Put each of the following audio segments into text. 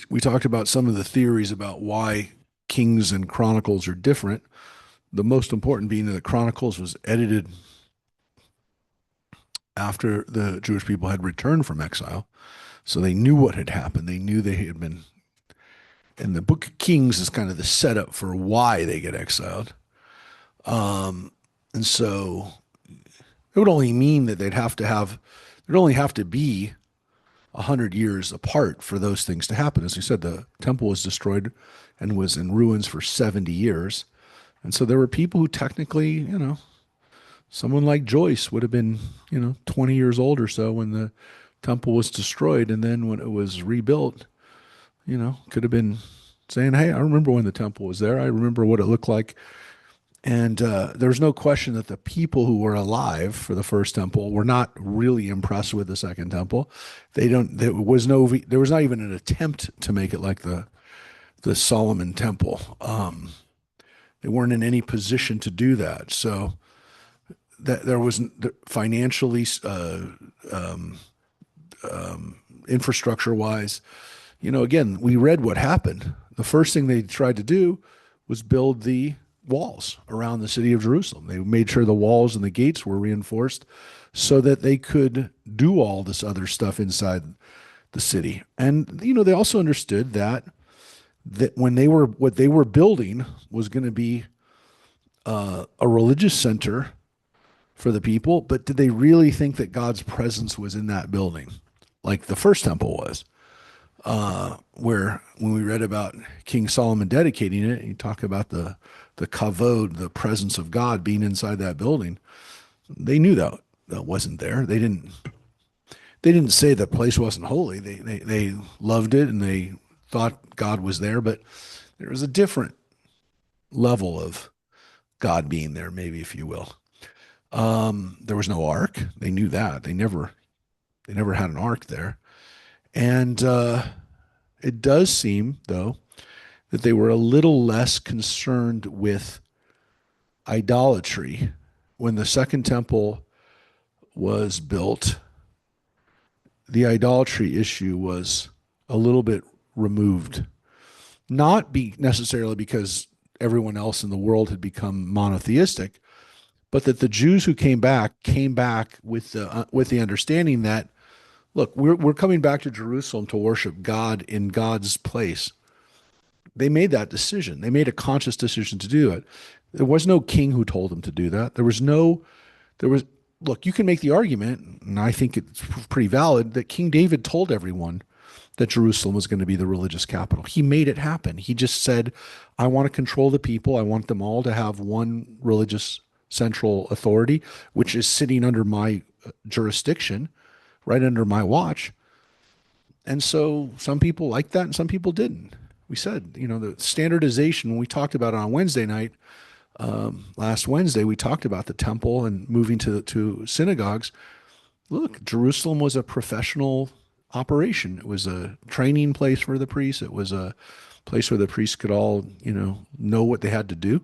we talked about some of the theories about why Kings and Chronicles are different. The most important being that the Chronicles was edited after the Jewish people had returned from exile. So they knew what had happened. They knew they had been, and the book of Kings is kind of the setup for why they get exiled. And so it would only mean that there'd only have to be 100 years apart for those things to happen. As you said, the temple was destroyed and was in ruins for 70 years. And so there were people who technically, someone like Joyce would have been, 20 years old or so when the temple was destroyed. And then when it was rebuilt, could have been saying, hey, I remember when the temple was there. I remember what it looked like. And there's no question that the people who were alive for the first temple were not really impressed with the second temple. There was not even an attempt to make it like the Solomon temple. They weren't in any position to do that. So that there was financially, infrastructure wise, again, we read what happened. The first thing they tried to do was build the walls around the city of Jerusalem. They made sure the walls and the gates were reinforced so that they could do all this other stuff inside the city. And they also understood that what they were building was going to be a religious center for the people, but did they really think that God's presence was in that building like the first temple was? Where when we read about King Solomon dedicating it, you talk about the kavod, the presence of God being inside that building. They knew that wasn't there. They didn't say the place wasn't holy. They loved it and they thought God was there, but there was a different level of God being there, maybe if you will. There was no ark. They knew that. They never had an ark there. And it does seem, though, that they were a little less concerned with idolatry when the second temple was built. The idolatry issue was a little bit removed, not necessarily because everyone else in the world had become monotheistic, but that the Jews who came back with the understanding that, look, we're coming back to Jerusalem to worship God in God's place. They made that decision. They made a conscious decision to do it. There was no king who told them to do that. Look, you can make the argument, and I think it's pretty valid, that King David told everyone that Jerusalem was going to be the religious capital. He made it happen. He just said, I want to control the people. I want them all to have one religious central authority, which is sitting under my jurisdiction, right under my watch. And so some people liked that and some people didn't. We said, the standardization, when we talked about it on Wednesday night, last Wednesday, we talked about the temple and moving to synagogues. Look, Jerusalem was a professional operation. It was a training place for the priests. It was a place where the priests could all, know what they had to do.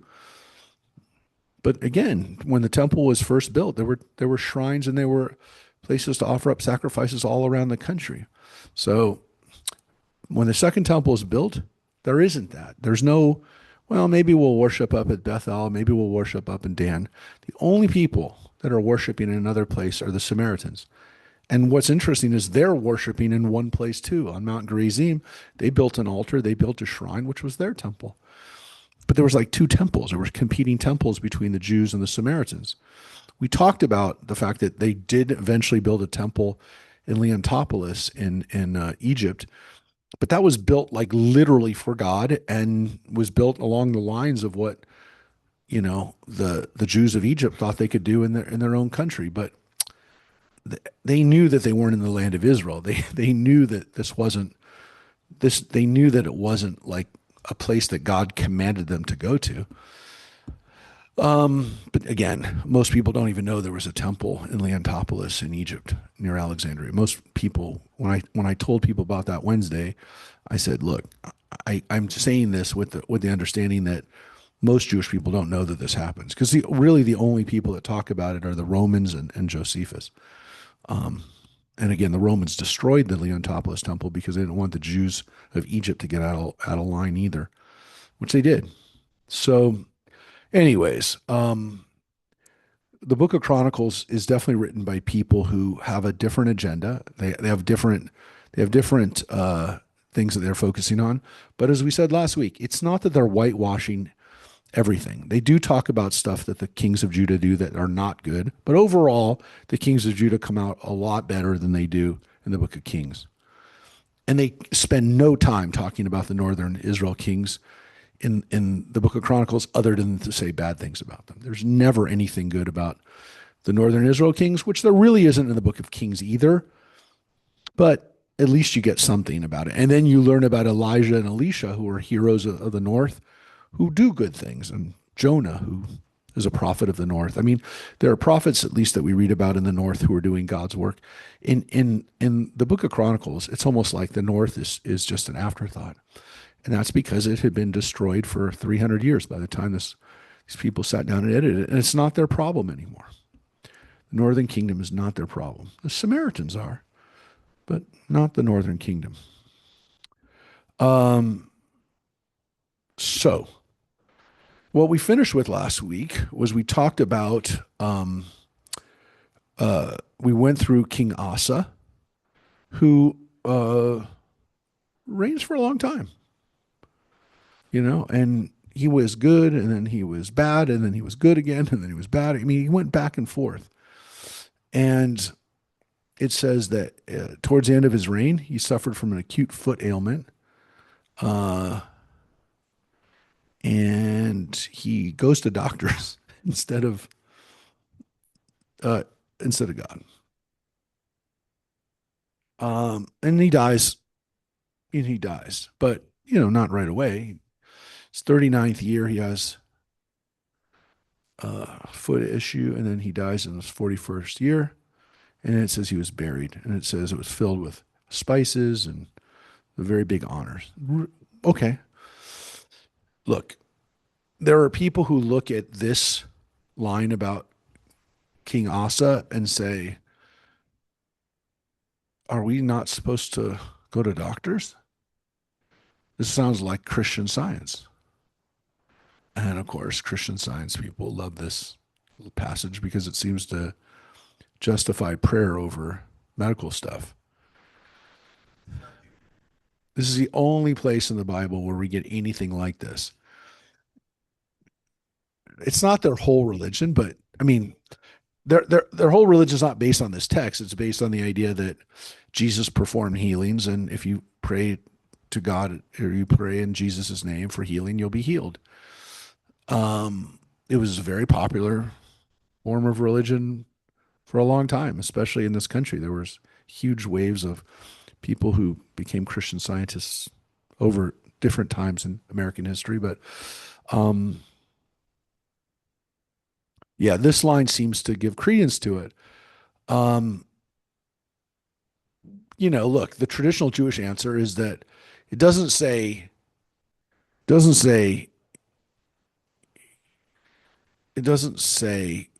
But again, when the temple was first built, there were shrines and there were places to offer up sacrifices all around the country. So when the second temple is built, there isn't that. There's no, well, maybe we'll worship up at Bethel, maybe we'll worship up in Dan. The only people that are worshiping in another place are the Samaritans. And what's interesting is they're worshiping in one place too. On Mount Gerizim, they built an altar, they built a shrine, which was their temple. But there was like two temples. There were competing temples between the Jews and the Samaritans. We talked about the fact that they did eventually build a temple in Leontopolis in Egypt, but that was built like literally for God and was built along the lines of what the Jews of Egypt thought they could do in their own country. But they knew that they weren't in the land of Israel. They knew that this wasn't this. They knew that it wasn't like a place that God commanded them to go to. But again, most people don't even know there was a temple in Leontopolis in Egypt near Alexandria. Most people, when I told people about that Wednesday, I said, "Look, I'm saying this with the understanding that most Jewish people don't know that this happens, because really the only people that talk about it are the Romans and Josephus." And again, the Romans destroyed the Leontopolis temple because they didn't want the Jews of Egypt to get out of line either, which they did. So, anyways, the Book of Chronicles is definitely written by people who have a different agenda. They have different things that they're focusing on. But as we said last week, it's not that they're whitewashing everything. They do talk about stuff that the kings of Judah do that are not good, but overall, the kings of Judah come out a lot better than they do in the Book of Kings. And they spend no time talking about the northern Israel kings in the Book of Chronicles other than to say bad things about them. There's never anything good about the northern Israel kings, which there really isn't in the Book of Kings either, but at least you get something about it. And then you learn about Elijah and Elisha, who are heroes of the north, who do good things, and Jonah, who is a prophet of the north. I mean, there are prophets at least that we read about in the north who are doing God's work. In the Book of Chronicles, it's almost like the north is just an afterthought. And that's because it had been destroyed for 300 years by the time these people sat down and edited it. And it's not their problem anymore. The northern kingdom is not their problem. The Samaritans are, but not the northern kingdom. Um, so, what we finished with last week was we talked about, we went through King Asa, who reigns for a long time, and he was good, and then he was bad, and then he was good again, and then he was bad. I mean, he went back and forth. And it says that towards the end of his reign, he suffered from an acute foot ailment, uh, and he goes to doctors instead of uh, instead of God. And he dies, and he dies, but not right away. His 39th year, he has a foot issue, and then he dies in his 41st year. And it says he was buried, and it says it was filled with spices and the very big honors. Okay, look, there are people who look at this line about King Asa and say, are we not supposed to go to doctors? This sounds like Christian Science. And of course, Christian Science people love this passage because it seems to justify prayer over medical stuff. This is the only place in the Bible where we get anything like this. It's not their whole religion, but I mean, their whole religion is not based on this text. It's based on the idea that Jesus performed healings, and if you pray to God or you pray in Jesus' name for healing, you'll be healed. It was a very popular form of religion for a long time, especially in this country. There was huge waves of people who became Christian Scientists over different times in American history. But um, yeah, this line seems to give credence to it. Um, Look, the traditional Jewish answer is that it doesn't say it doesn't say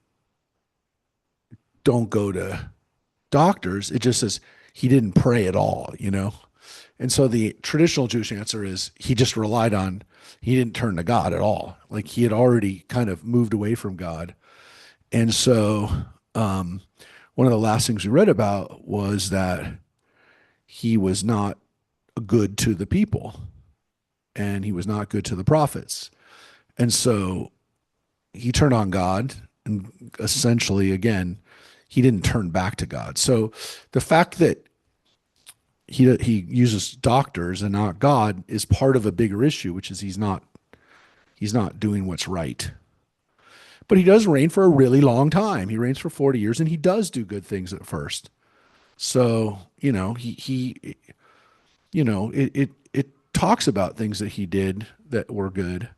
don't go to doctors. It just says he didn't pray at all. And so the traditional Jewish answer is he didn't turn to God at all. Like he had already kind of moved away from God. And so um, one of the last things we read about was that he was not good to the people and he was not good to the prophets. And so he turned on God and essentially, again, he didn't turn back to God. So the fact that he uses doctors and not God is part of a bigger issue, which is he's not doing what's right. But he does reign for a really long time. He reigns for 40 years and he does do good things at first. So, it talks about things that he did that were good.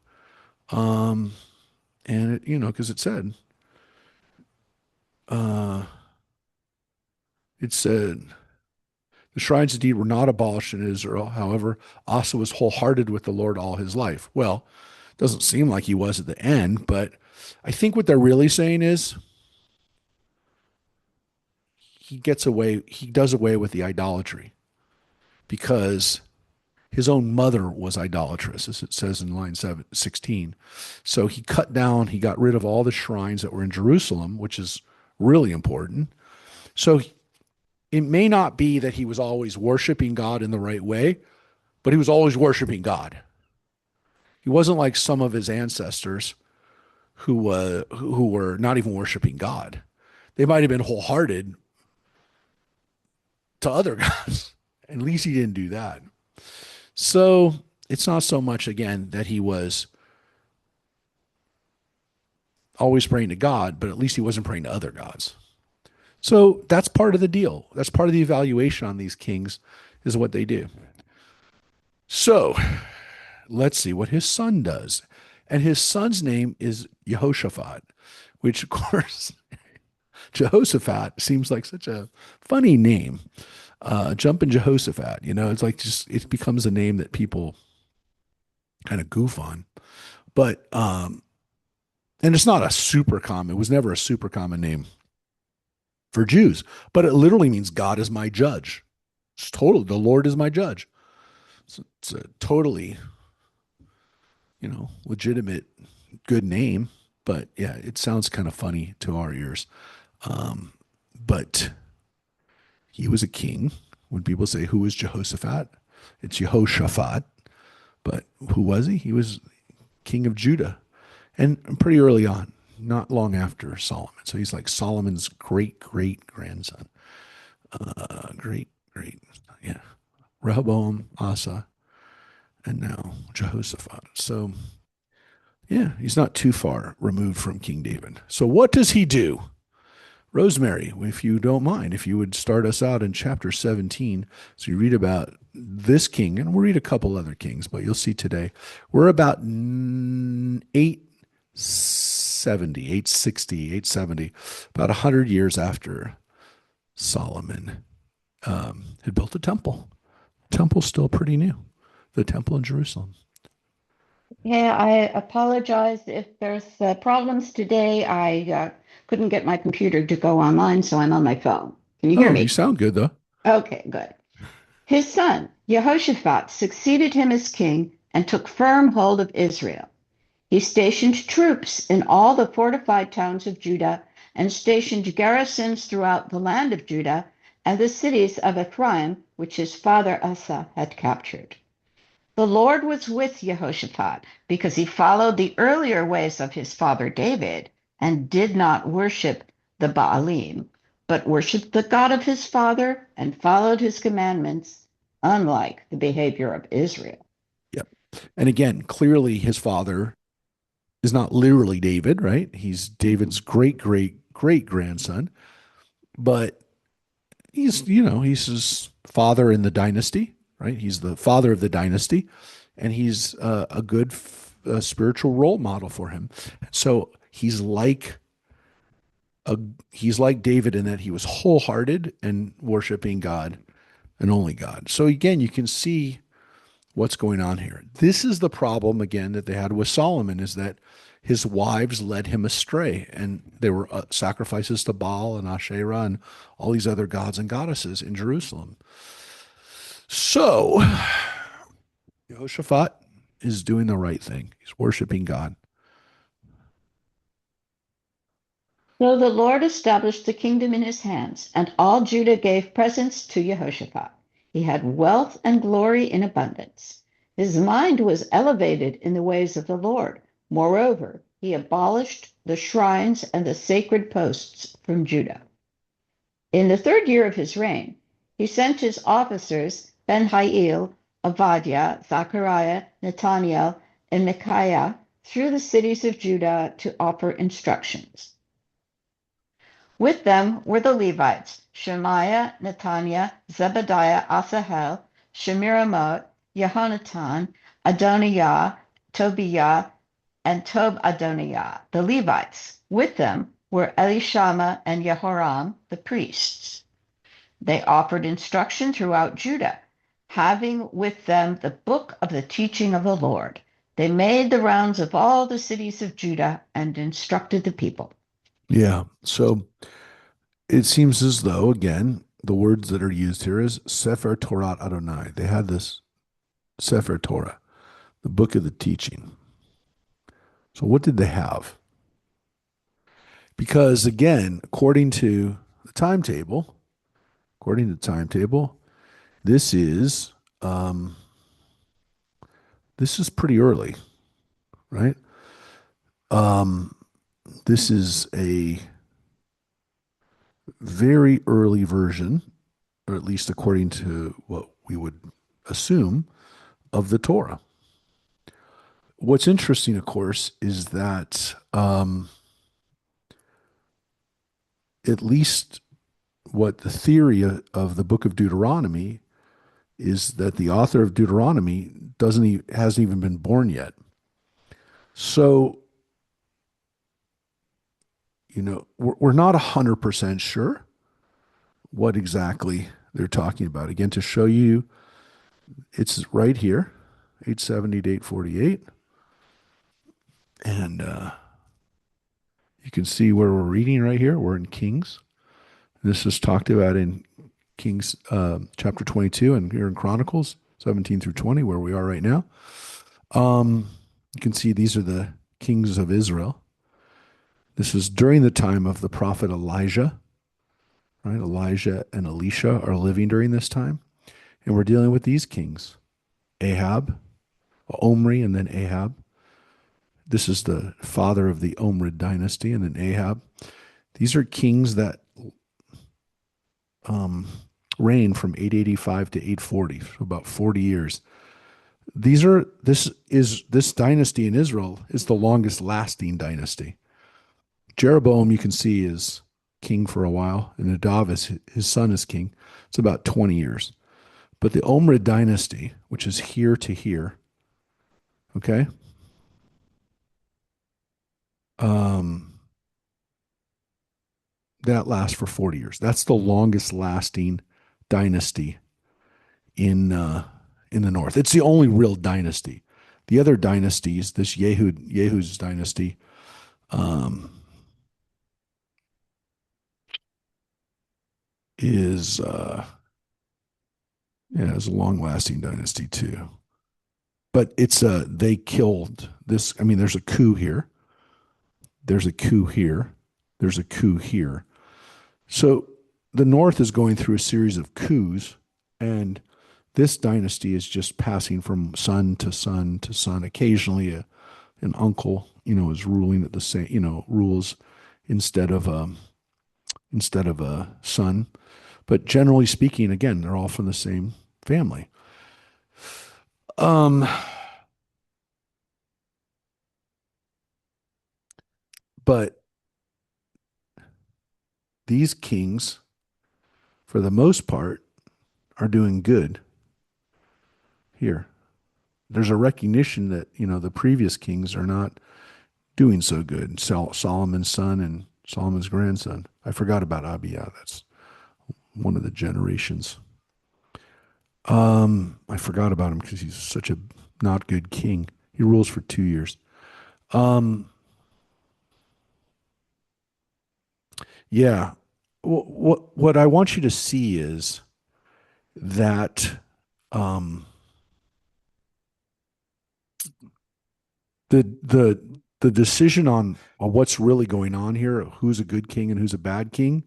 Um, and because uh, it said the shrines indeed were not abolished in Israel. However, Asa was wholehearted with the Lord all his life. Well, it doesn't seem like he was at the end, but I think what they're really saying is he does away with the idolatry because his own mother was idolatrous, as it says in line 16. So he got rid of all the shrines that were in Jerusalem, which is really important. So it may not be that he was always worshiping God in the right way, but he was always worshiping God. He wasn't like some of his ancestors who were not even worshiping God. They might have been wholehearted to other gods. At least he didn't do that. So it's not so much again that he was always praying to God, but at least he wasn't praying to other gods. So that's part of the deal. That's part of the evaluation on these kings, is what they do. So let's see what his son does. And his son's name is Jehoshaphat, which, of course, Jehoshaphat seems like such a funny name. Jumpin' Jehoshaphat, it's like just, it becomes a name that people kind of goof on. But, and it's not a super common, it was never a super common name for Jews, but it literally means God is my judge. It's totally, the Lord is my judge. So it's a totally, legitimate, good name. But yeah, it sounds kind of funny to our ears. But he was a king. When people say, who is Jehoshaphat? It's Jehoshaphat. But who was he? He was king of Judah. And pretty early on, not long after Solomon. So he's like Solomon's great great grandson. Great, yeah. Rehoboam, Asa, and now Jehoshaphat. So yeah, he's not too far removed from King David. So what does he do? Rosemary, if you don't mind, if you would start us out in chapter 17. So you read about this king, and we'll read a couple other kings, but you'll see today we're about 870, 860, 870, about 100 years after Solomon had built a temple. The temple's still pretty new, the temple in Jerusalem. Yeah, I apologize if there's problems today. I couldn't get my computer to go online, so I'm on my phone. Can you hear Oh, you me? sound good, though. Okay, good. His son, Jehoshaphat, succeeded him as king and took firm hold of Israel. He stationed troops in all the fortified towns of Judah and stationed garrisons throughout the land of Judah and the cities of Ephraim, which his father Asa had captured. The Lord was with Jehoshaphat because he followed the earlier ways of his father David and did not worship the Baalim, but worshiped the God of his father and followed his commandments, unlike the behavior of Israel. Yep. And again, clearly his father is not literally David, right? He's David's great great grandson, but he's his father in the dynasty, right? He's the father of the dynasty, and he's a good spiritual role model for him. So a, he's like David in that he was wholehearted and worshiping God and only God. So again, you can see what's going on here. This is the problem again that they had with Solomon, is that his wives led him astray, and there were sacrifices to Baal and Asherah and all these other gods and goddesses in Jerusalem. So Jehoshaphat is doing the right thing. He's worshiping God. So the Lord established the kingdom in his hands, and all Judah gave presents to Jehoshaphat. He had wealth and glory in abundance. His mind was elevated in the ways of the Lord. Moreover, he abolished the shrines and the sacred posts from Judah. In the third year of his reign, he sent his officers Ben-Hail, Avadiah, Zechariah, Nathaniel, and Micaiah through the cities of Judah to offer instructions. With them were the Levites, Shemaiah, Netaniah, Zebediah, Asahel, Shemiramot, Jehonatan, Adoniah, Tobiah, and Tob-Adoniah, the Levites. With them were Elishama and Jehoram, the priests. They offered instruction throughout Judah, having with them the book of the teaching of the Lord. They made the rounds of all the cities of Judah and instructed the people. Yeah. So it seems as though, again, the words that are used here is Sefer Torah Adonai. They had this Sefer Torah, the book of the teaching. So what did they have? Because again, the timetable, according to the timetable, this is um, this is pretty early, right? Um, this is a very early version, or at least according to what we would assume, of the Torah. What's interesting, of course, is that at least what the theory of the book of Deuteronomy is that the author of Deuteronomy hasn't even been born yet. So, we're not 100% sure what exactly they're talking about. Again, to show you, it's right here, 870 to 848. And you can see where we're reading right here. We're in Kings. This is talked about in Kings chapter 22 and here in Chronicles 17 through 20, where we are right now. You can see these are the kings of Israel. This is during the time of the prophet Elijah, right? Elijah and Elisha are living during this time. And we're dealing with these kings, Ahab, Omri, and then Ahab. This is the father of the Omrid dynasty, and then Ahab. These are kings that um, reigned from 885 to 840, so about 40 years. This dynasty in Israel is the longest lasting dynasty. Jeroboam, you can see, is king for a while, and Nadav is his son is king. It's about 20 years. But the Omrid dynasty, which is here to here, okay, um, that lasts for 40 years. That's the longest lasting dynasty in in the north. It's the only real dynasty. The other dynasties, this Yehu's dynasty, um, is yeah, it's a long lasting dynasty too. But it's they killed this. I mean, there's a coup here. There's a coup here. There's a coup here. So the North is going through a series of coups, and this dynasty is just passing from son to son to son. Occasionally, an uncle, is ruling at the same, rules instead of a son. But generally speaking, again, they're all from the same family. Um, but these kings, for the most part, are doing good here. There's a recognition that the previous kings are not doing so good. Solomon's son and Solomon's grandson. I forgot about Abiyah. That's one of the generations. I forgot about him because he's such a not good king. He rules for 2 years. Um, yeah. What I want you to see is that um, the decision on what's really going on here, who's a good king and who's a bad king,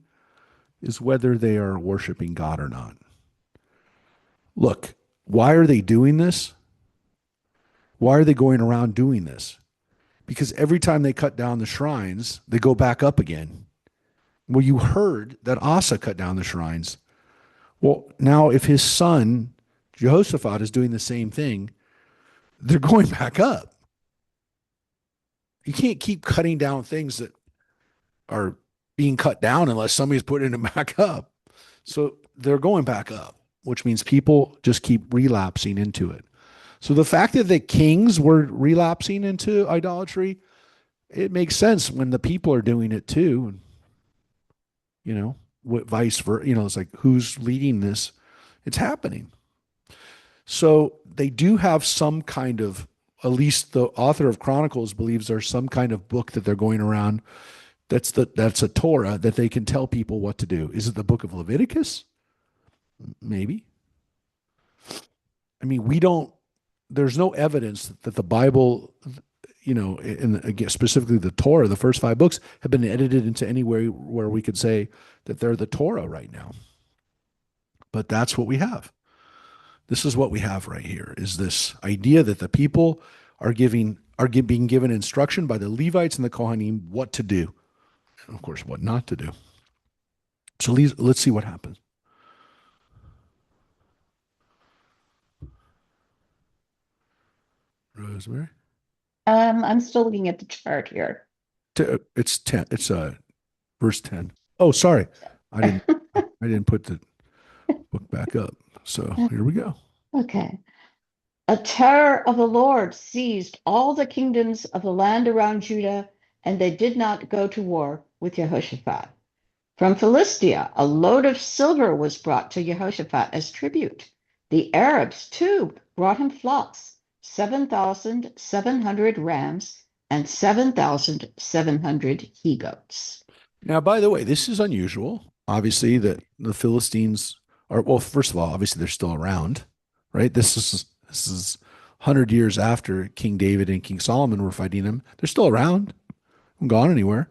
is whether they are worshiping God or not. Look, why are they doing this? Why are they going around doing this? Because every time they cut down the shrines, they go back up again. Well, you heard that Asa cut down the shrines. Well, now if his son Jehoshaphat is doing the same thing, they're going back up. You can't keep cutting down things that are being cut down unless somebody's putting them back up. So they're going back up, which means people just keep relapsing into it. So the fact that the kings were relapsing into idolatry, it makes sense when the people are doing it too. What vice versa, it's like who's leading this? It's happening. So they do have some kind of, at least the author of Chronicles believes there's some kind of book that they're going around That's a Torah that they can tell people what to do. Is it the book of Leviticus? Maybe. I mean, we don't. There's no evidence that the Bible, and again, specifically the Torah, the first five books, have been edited into any way where we could say that they're the Torah right now. But that's what we have. This is what we have right here: is this idea that the people being given instruction by the Levites and the Kohanim what to do, and of course what not to do. So let's see what happens. Rosemary. I'm still looking at the chart here. It's 10. It's verse 10. Oh, sorry. I didn't I didn't put the book back up. So here we go. Okay. A terror of the Lord seized all the kingdoms of the land around Judah, and they did not go to war with Jehoshaphat. From Philistia, a load of silver was brought to Jehoshaphat as tribute. The Arabs, too, brought him flocks, 7,700 rams and 7,700 he-goats. Now, by the way, this is unusual. Obviously, that the Philistines are, well, first of all, obviously they're still around, right? This is 100 years after King David and King Solomon were fighting them. They're still around, haven't gone anywhere.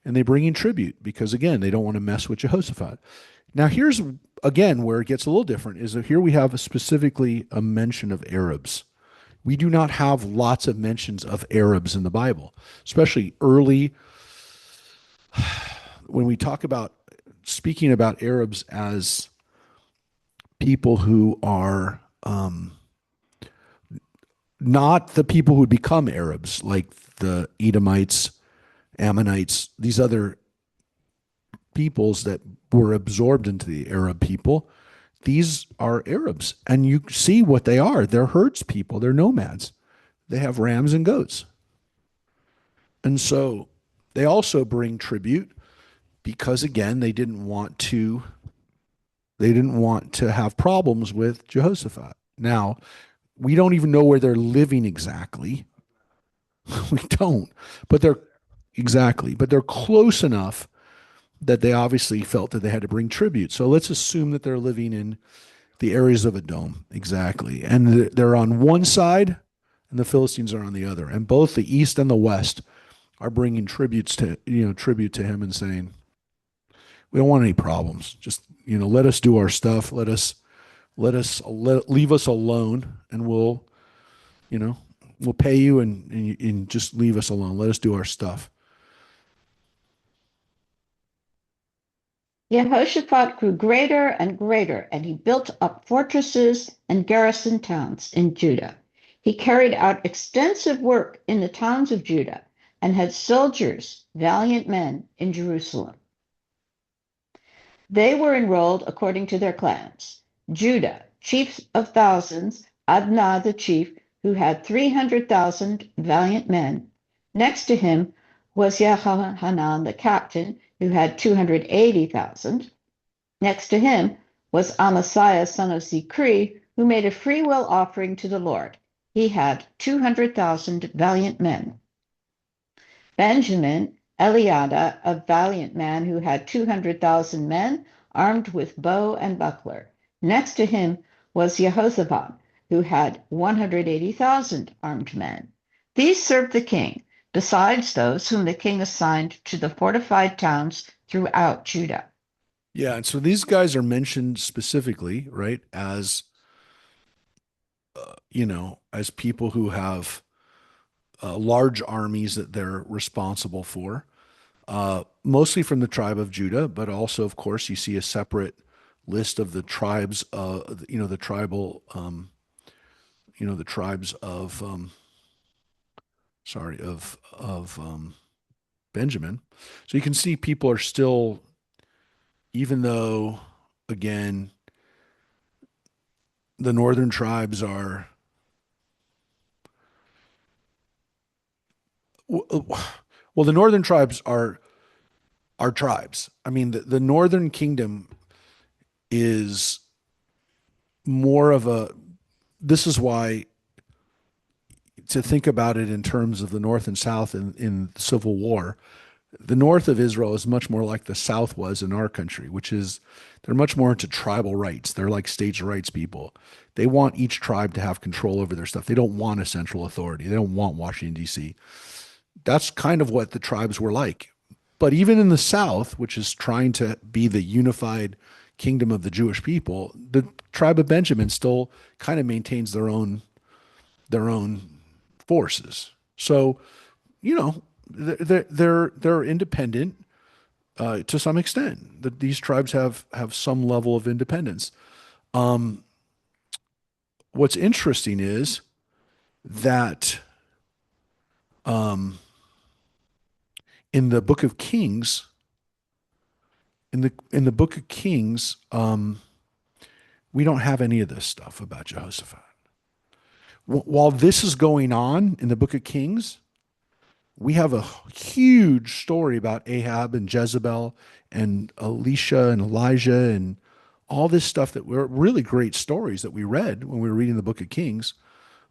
And they bring in tribute because, again, they don't want to mess with Jehoshaphat. Now, here's again where it gets a little different is that here we have specifically a mention of Arabs. We do not have lots of mentions of Arabs in the Bible, especially early when we talk about speaking about Arabs as people who are not the people who would become Arabs, like the Edomites, Ammonites, these other peoples that were absorbed into the Arab people. These are Arabs, and you see what they are. They're herds people, they're nomads. They have rams and goats. And so they also bring tribute because, again, they didn't want to have problems with Jehoshaphat. Now, we don't even know where they're living exactly. We don't. But they're close enough that they obviously felt that they had to bring tribute. So let's assume that they're living in the areas of Edom, exactly. And they're on one side and the Philistines are on the other. And both the east and the west are bringing tribute to him and saying, we don't want any problems. Just, let us do our stuff. Leave us alone, and we'll pay you and just leave us alone. Let us do our stuff. Jehoshaphat grew greater and greater, and he built up fortresses and garrisoned towns in Judah. He carried out extensive work in the towns of Judah and had soldiers, valiant men, in Jerusalem. They were enrolled according to their clans. Judah, chief of thousands, Adnah the chief, who had 300,000 valiant men. Next to him was Yehohanan the captain, who had 280,000. Next to him was Amasiah son of Zikri, who made a freewill offering to the Lord. He had 200,000 valiant men. Benjamin, Eliada, a valiant man who had 200,000 men armed with bow and buckler. Next to him was Jehoshaphat, who had 180,000 armed men. These served the king, besides those whom the king assigned to the fortified towns throughout Judah. Yeah, and so these guys are mentioned specifically, right, as as people who have large armies that they're responsible for, mostly from the tribe of Judah, but also, of course, you see a separate list of the tribes, the tribal, the tribes of, Benjamin. So you can see people are still, even though, again, the northern tribes are well, the northern tribes are tribes. I mean, the northern kingdom is more of a. This is why to think about it in terms of the North and South in the Civil War, The north of Israel is much more like the south was in our country, which is they're much more into tribal rights. They're like states' rights people. They want each tribe to have control over their stuff. They don't want a central authority. They don't want Washington, D.C. That's kind of what the tribes were like. But even in the south, which is trying to be the unified kingdom of the Jewish people, the tribe of Benjamin still kind of maintains their own forces. So, you know, they're independent to some extent. That these tribes have some level of independence. Um, what's interesting is that um, in the Book of Kings, in the Book of Kings, we don't have any of this stuff about Jehoshaphat. While this is going on in the Book of Kings, we have a huge story about Ahab and Jezebel and Elisha and Elijah and all this stuff that were really great stories that we read when we were reading the Book of Kings,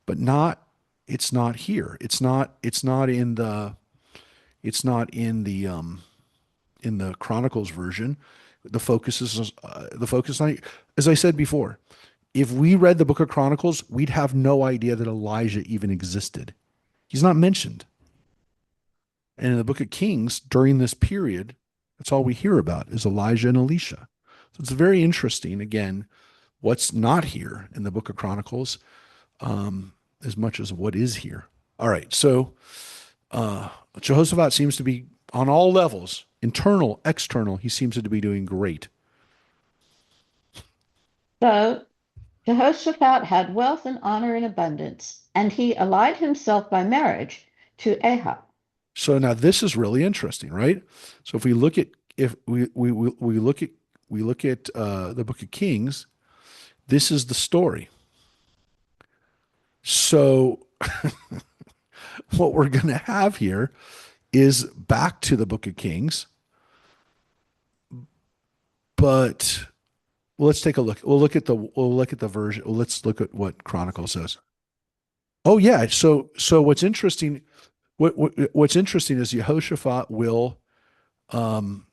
but not it's not here. It's not in the Chronicles version. The focus on, as I said before, if we read the Book of Chronicles, we'd have no idea that Elijah even existed. He's not mentioned. And in the Book of Kings, during this period, that's all we hear about is Elijah and Elisha. So it's very interesting, again, what's not here in the Book of Chronicles, as much as what is here. All right, so Jehoshaphat seems to be on all levels, internal, external, he seems to be doing great. So Jehoshaphat had wealth and honor in abundance, and he allied himself by marriage to Ahab. So now this is really interesting, right? So if we look at the Book of Kings, this is the story. So what we're going to have here is back to the Book of Kings, but let's take a look. We'll look at the version. Well, let's look at what Chronicle says. Oh yeah. So what's interesting is um,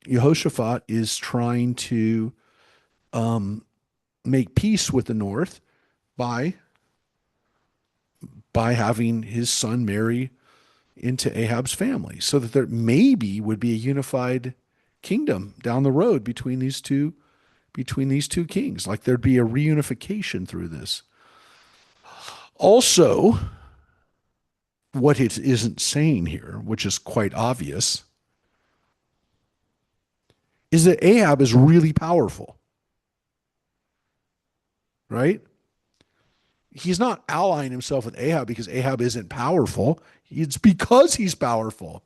Jehoshaphat is trying to um, make peace with the north by having his son marry into Ahab's family, so that there maybe would be a unified kingdom down the road between these two kings. Like there'd be a reunification through this. Also, what it isn't saying here, which is quite obvious, is that Ahab is really powerful, right? He's not allying himself with Ahab because Ahab isn't powerful. It's because he's powerful.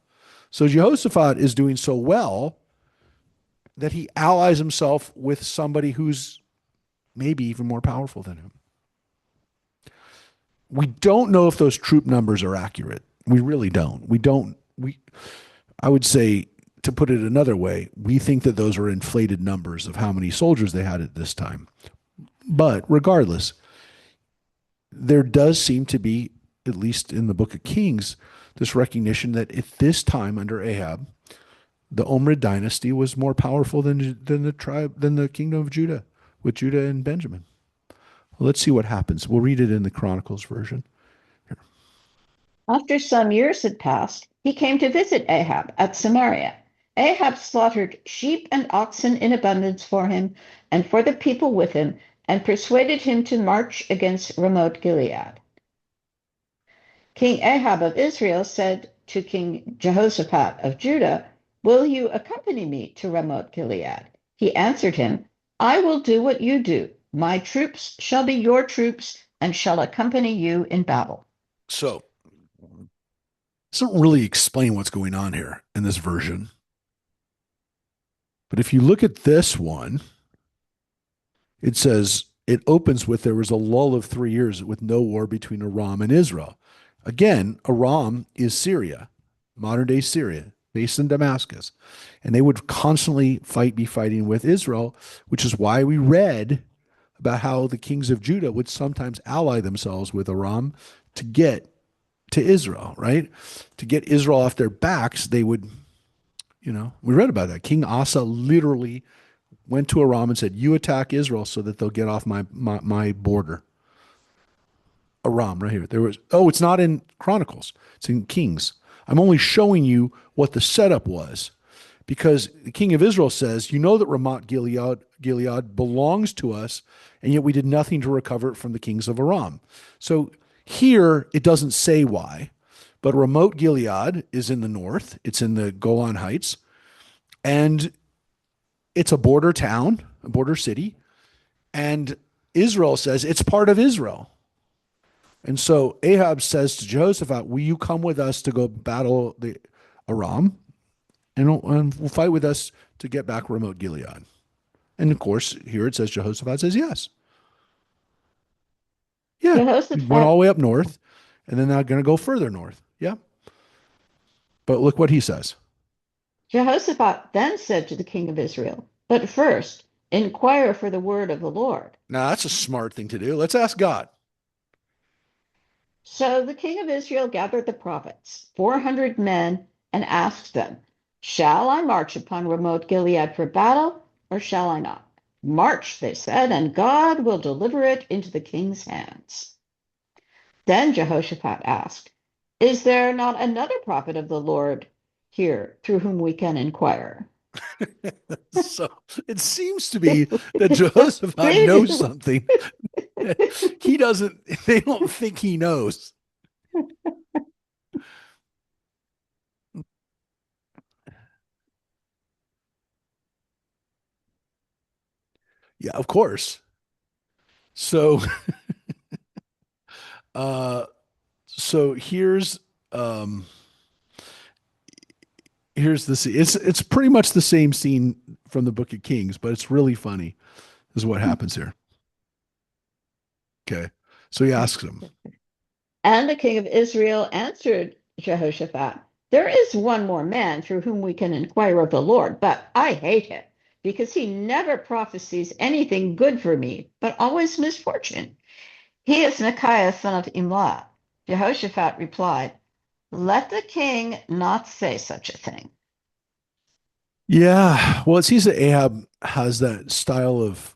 So Jehoshaphat is doing so well that he allies himself with somebody who's maybe even more powerful than him. We don't know if those troop numbers are accurate. We really don't. We don't. I would say, to put it another way, we think that those are inflated numbers of how many soldiers they had at this time. But regardless, there does seem to be, at least in the Book of Kings, this recognition that at this time under Ahab, the Omrid dynasty was more powerful than the kingdom of Judah, with Judah and Benjamin. Well, let's see what happens. We'll read it in the Chronicles version. Here. After some years had passed, he came to visit Ahab at Samaria. Ahab slaughtered sheep and oxen in abundance for him and for the people with him, and persuaded him to march against Ramoth Gilead. King Ahab of Israel said to King Jehoshaphat of Judah, "Will you accompany me to Ramoth Gilead?" He answered him, "I will do what you do. My troops shall be your troops and shall accompany you in battle." So, it doesn't really explain what's going on here in this version. But if you look at this one, it says it opens with there was a lull of 3 years with no war between Aram and Israel. Again, Aram is Syria, modern day Syria, based in Damascus. And they would constantly be fighting with Israel, which is why we read about how the kings of Judah would sometimes ally themselves with Aram to get to Israel, right? To get Israel off their backs, they would We read about that. King Asa literally went to Aram and said, "You attack Israel so that they'll get off my border." Aram, right here. There was. Oh, it's not in Chronicles. It's in Kings. I'm only showing you what the setup was, because the king of Israel says, "You know that Ramoth Gilead belongs to us, and yet we did nothing to recover it from the kings of Aram." So here it doesn't say why, but Ramoth Gilead is in the north. It's in the Golan Heights, and it's a border town, a border city, and Israel says it's part of Israel. And so Ahab says to Jehoshaphat, "Will you come with us to go battle the Aram, and will fight with us to get back Ramoth Gilead?" And of course, here it says Jehoshaphat says yes. Yeah, we went all Jehoshaphat, the way up north, and then they're going to go further north. Yeah, but look what he says. Jehoshaphat then said to the king of Israel, "But first, inquire for the word of the Lord." Now that's a smart thing to do. Let's ask God. So the king of Israel gathered the prophets, 400 men, and asked them, "Shall I march upon Ramoth Gilead for battle, or shall I not?" "March," they said, "and God will deliver it into the king's hands." Then Jehoshaphat asked, "Is there not another prophet of the Lord here through whom we can inquire?" So it seems to be that Jehoshaphat knows something. He doesn't, they don't think he knows. Yeah, of course. So, uh, so um, here's the scene. It's pretty much the same scene from the Book of Kings, but it's really funny. This is what happens here. Okay, so he asks him. And the king of Israel answered Jehoshaphat, "There is one more man through whom we can inquire of the Lord, but I hate him, because he never prophesies anything good for me, but always misfortune. He is Micaiah son of Imlah." Jehoshaphat replied, "Let the king not say such a thing." Yeah, well, it seems that Ahab has that style of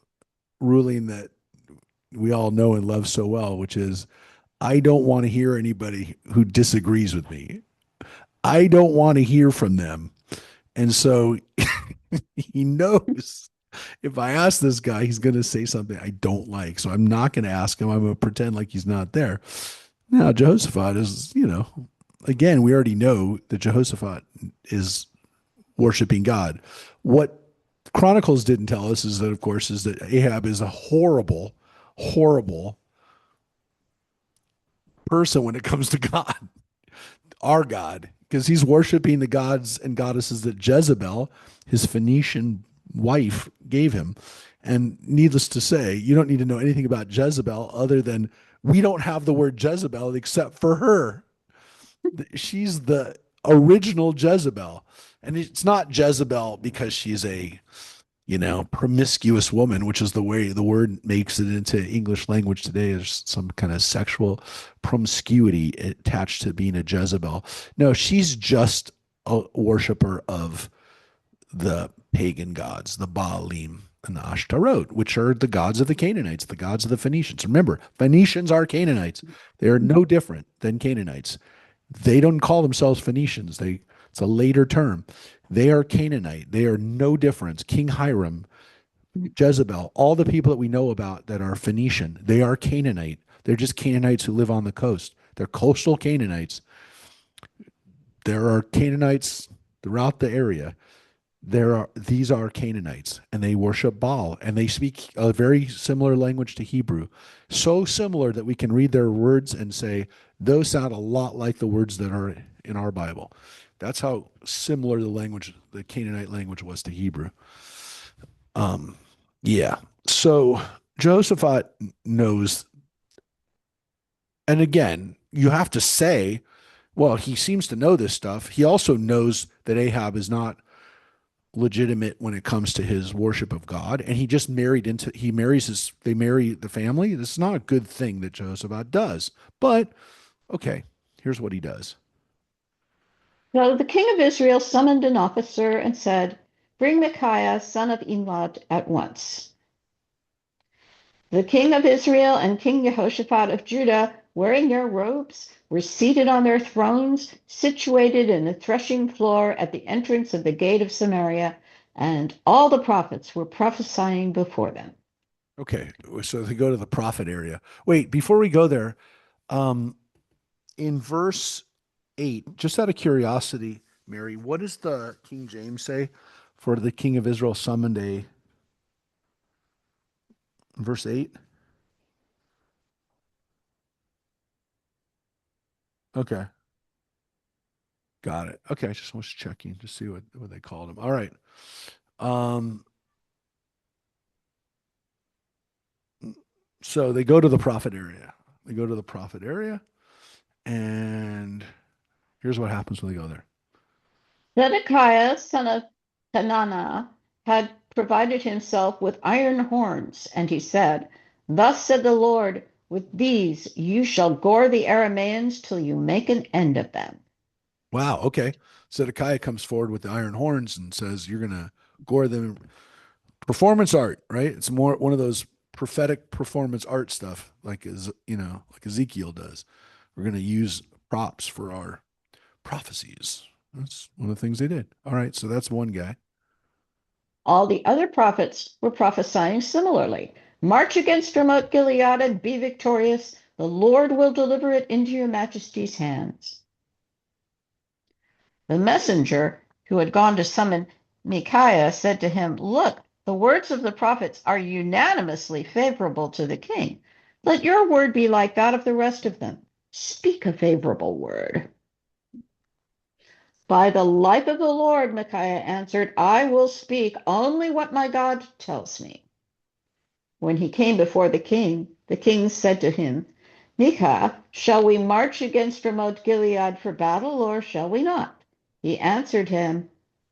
ruling that we all know and love so well, which is, I don't want to hear anybody who disagrees with me. I don't want to hear from them. And so he knows if I ask this guy, he's going to say something I don't like. So I'm not going to ask him. I'm going to pretend like he's not there. Now, Jehoshaphat is, again, we already know that Jehoshaphat is worshiping God. What Chronicles didn't tell us is that, of course, is that Ahab is a horrible, horrible person when it comes to God, our God, because he's worshiping the gods and goddesses that Jezebel, his Phoenician wife, gave him. And needless to say, you don't need to know anything about Jezebel other than we don't have the word Jezebel except for her. She's the original Jezebel. And it's not Jezebel because she's a promiscuous woman, which is the way the word makes it into English language today. There's some kind of sexual promiscuity attached to being a Jezebel. No, she's just a worshiper of the pagan gods, the Baalim and the Ashtaroth, which are the gods of the Canaanites, the gods of the Phoenicians. Remember, Phoenicians are Canaanites. They are no different than Canaanites. They don't call themselves Phoenicians. It's a later term. They are Canaanite. They are no difference. King Hiram, Jezebel, all the people that we know about that are Phoenician, they are Canaanite. They're just Canaanites who live on the coast. They're coastal Canaanites. There are Canaanites throughout the area. These are Canaanites, and they worship Baal, and they speak a very similar language to Hebrew, so similar that we can read their words and say those sound a lot like the words that are in our Bible. That's how similar the Canaanite language was to Hebrew. Yeah. So Jehoshaphat knows, and again, you have to say, well, he seems to know this stuff. He also knows that Ahab is not legitimate when it comes to his worship of God, and they marry the family. This is not a good thing that Jehoshaphat does. But okay, here's what he does. So the king of Israel summoned an officer and said, "Bring Micaiah, son of Imlad, at once." The king of Israel and King Jehoshaphat of Judah, wearing their robes, were seated on their thrones, situated in the threshing floor at the entrance of the gate of Samaria, and all the prophets were prophesying before them. Okay, so they go to the prophet area. Wait, before we go there, um, in verse 8, just out of curiosity, Mary, what does the King James say for the king of Israel summoned a verse 8? Okay, got it. Okay, I just was checking to see what they called him. All right. Um, so they go to the prophet area. They go to the prophet area, and here's what happens when they go there. Zedekiah, son of Kenana, had provided himself with iron horns, and he said, "Thus said the Lord, with these you shall gore the Arameans till you make an end of them." Wow, okay. Zedekiah comes forward with the iron horns and says, "You're gonna gore them." Performance art, right? It's more one of those prophetic performance art stuff, like like Ezekiel does. We're gonna use props for our prophecies. That's one of the things they did. All right, so that's one guy. All the other prophets were prophesying similarly. "March against Ramoth Gilead and be victorious. The Lord will deliver it into your majesty's hands." The messenger who had gone to summon Micaiah said to him, "Look, the words of the prophets are unanimously favorable to the king. Let your word be like that of the rest of them. Speak a favorable word." "By the life of the Lord," Micaiah answered, "I will speak only what my God tells me." When he came before the king said to him, "Micah, shall we march against Ramoth Gilead for battle, or shall we not?" He answered him,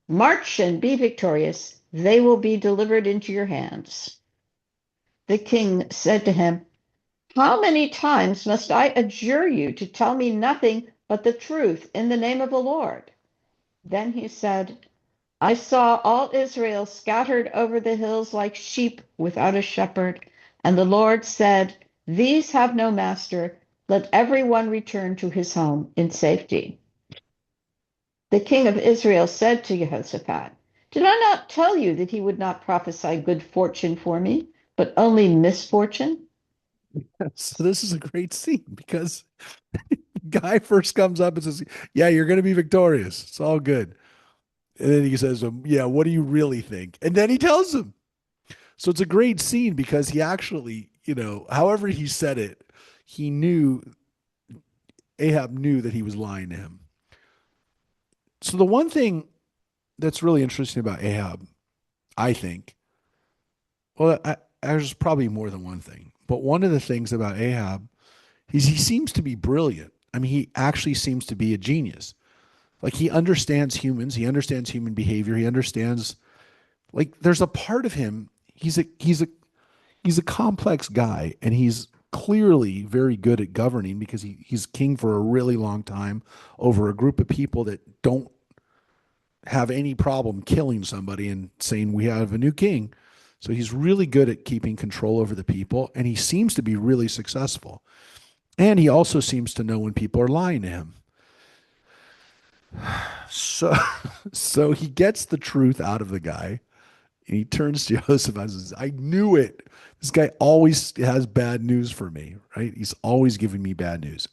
"March and be victorious. They will be delivered into your hands." The king said to him, "How many times must I adjure you to tell me nothing but the truth in the name of the Lord?" Then he said, "I saw all Israel scattered over the hills like sheep without a shepherd, and the Lord said, 'These have no master. Let every one return to his home in safety.'" The king of Israel said to Jehoshaphat, "Did I not tell you that he would not prophesy good fortune for me, but only misfortune?" So this is a great scene because the guy first comes up and says, "Yeah, you're going to be victorious. It's all good." And then he says, "Yeah, what do you really think?" And then he tells him. So it's a great scene because he actually, however he said it, he knew Ahab knew that he was lying to him. So the one thing that's really interesting about Ahab, I think, well, there's probably more than one thing, but one of the things about Ahab is he seems to be brilliant. I mean, he actually seems to be a genius. Like he understands humans, he understands human behavior, he understands like there's a part of him. He's a complex guy, and he's clearly very good at governing because he's king for a really long time over a group of people that don't have any problem killing somebody and saying we have a new king. So he's really good at keeping control over the people, and he seems to be really successful. And he also seems to know when people are lying to him. So, so he gets the truth out of the guy, and he turns to Joseph and says, "I knew it. This guy always has bad news for me, right? He's always giving me bad news."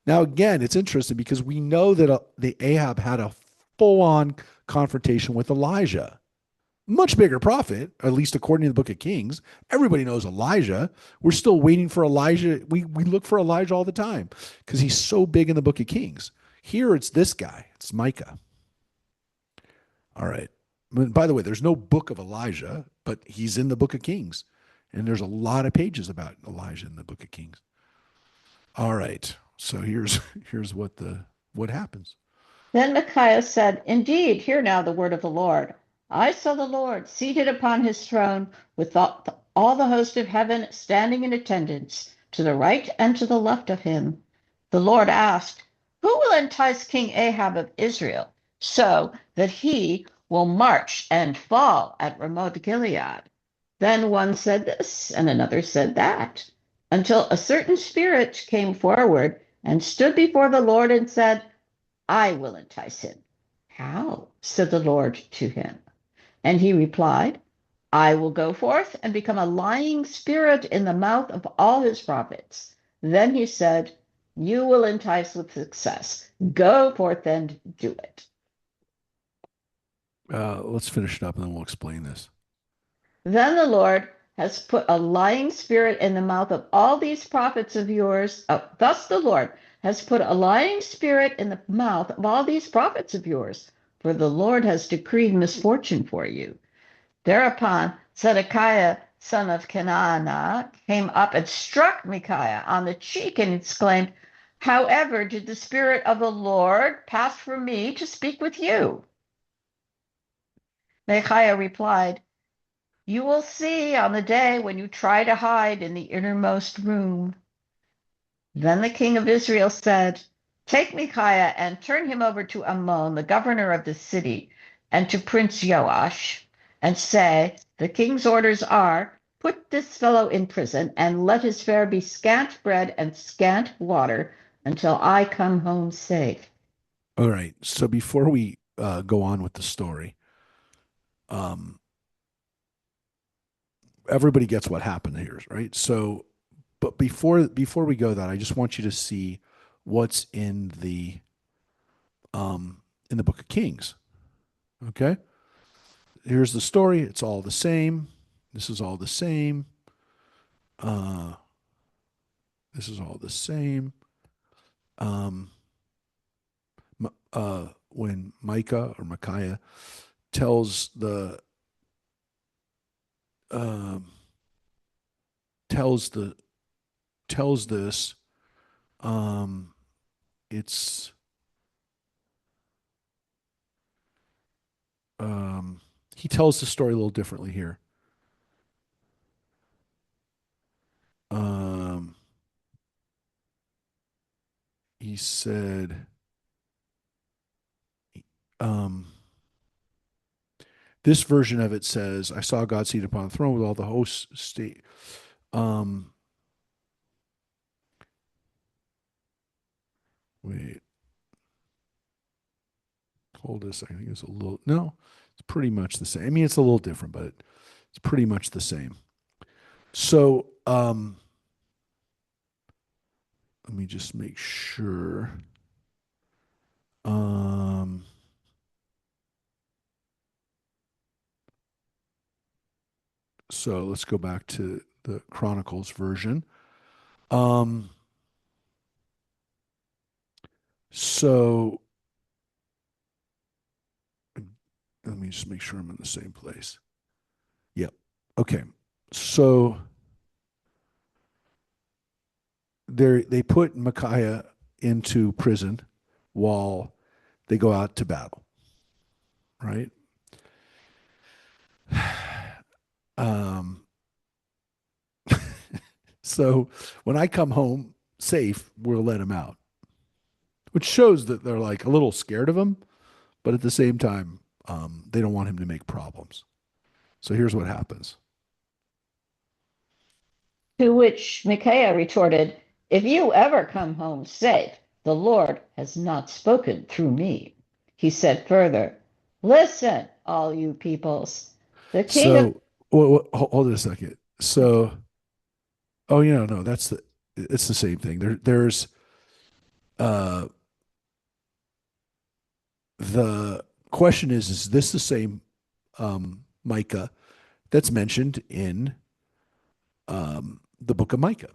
Now, again, it's interesting because we know that the Ahab had a full-on confrontation with Elijah, much bigger prophet, at least according to the Book of Kings. Everybody knows Elijah. We're still waiting for Elijah. We look for Elijah all the time because he's so big in the Book of Kings. Here, it's this guy. It's Micah. All right. By the way, there's no book of Elijah, but he's in the Book of Kings, and there's a lot of pages about Elijah in the Book of Kings. All right. So here's what happens. Then Micaiah said, "Indeed, hear now the word of the Lord. I saw the Lord seated upon his throne with all the host of heaven standing in attendance to the right and to the left of him. The Lord asked, 'Who will entice King Ahab of Israel so that he will march and fall at Ramoth Gilead. Then one said this, and another said that, until a certain spirit came forward and stood before the Lord and said, I will entice him. How? Said the Lord to him. And he replied, I will go forth and become a lying spirit in the mouth of all his prophets. Then he said, you will entice with success. Go forth and do it. Let's finish it up and then we'll explain this. Then the Lord has put a lying spirit in the mouth of all these prophets of yours. Thus the Lord has put a lying spirit in the mouth of all these prophets of yours, for the Lord has decreed misfortune for you. Thereupon Zedekiah, son of Kenaanah, came up and struck Micaiah on the cheek and exclaimed, however did the Spirit of the Lord pass from me to speak with you? Micaiah replied, you will see on the day when you try to hide in the innermost room. Then the king of Israel said, take Micaiah and turn him over to Ammon, the governor of the city, and to Prince Joash, and say, the king's orders are, put this fellow in prison, and let his fare be scant bread and scant water until I come home safe. All right. So before we go on with the story, um, everybody gets what happened here, right? So, but before we go that, I just want you to see what's in the Book of Kings. Okay. Here's the story. It's all the same. This is all the same. Uh, this is all the same. Um, when Micah or Micaiah tells the um, tells the tells this, um, it's he tells the story a little differently here. Um, he said, um, this version of it says, I saw God seated upon the throne with all the hosts state. Um, wait, hold this. I think it's a little, no, it's pretty much the same. I mean, it's a little different, but it's pretty much the same. So, let me just make sure. Um, so let's go back to the Chronicles version. Um, so let me just make sure I'm in the same place. Yep. Okay. So they put Micaiah into prison while they go out to battle, right? Um, so when I come home safe, we'll let him out, which shows that they're like a little scared of him, but at the same time, they don't want him to make problems. So here's what happens. To which Micaiah retorted, if you ever come home safe, the Lord has not spoken through me. He said further, listen, all you peoples. The king of So hold it a second. So, oh, no, it's the same thing. There's uh, the question is this the same Micah that's mentioned in the book of Micah?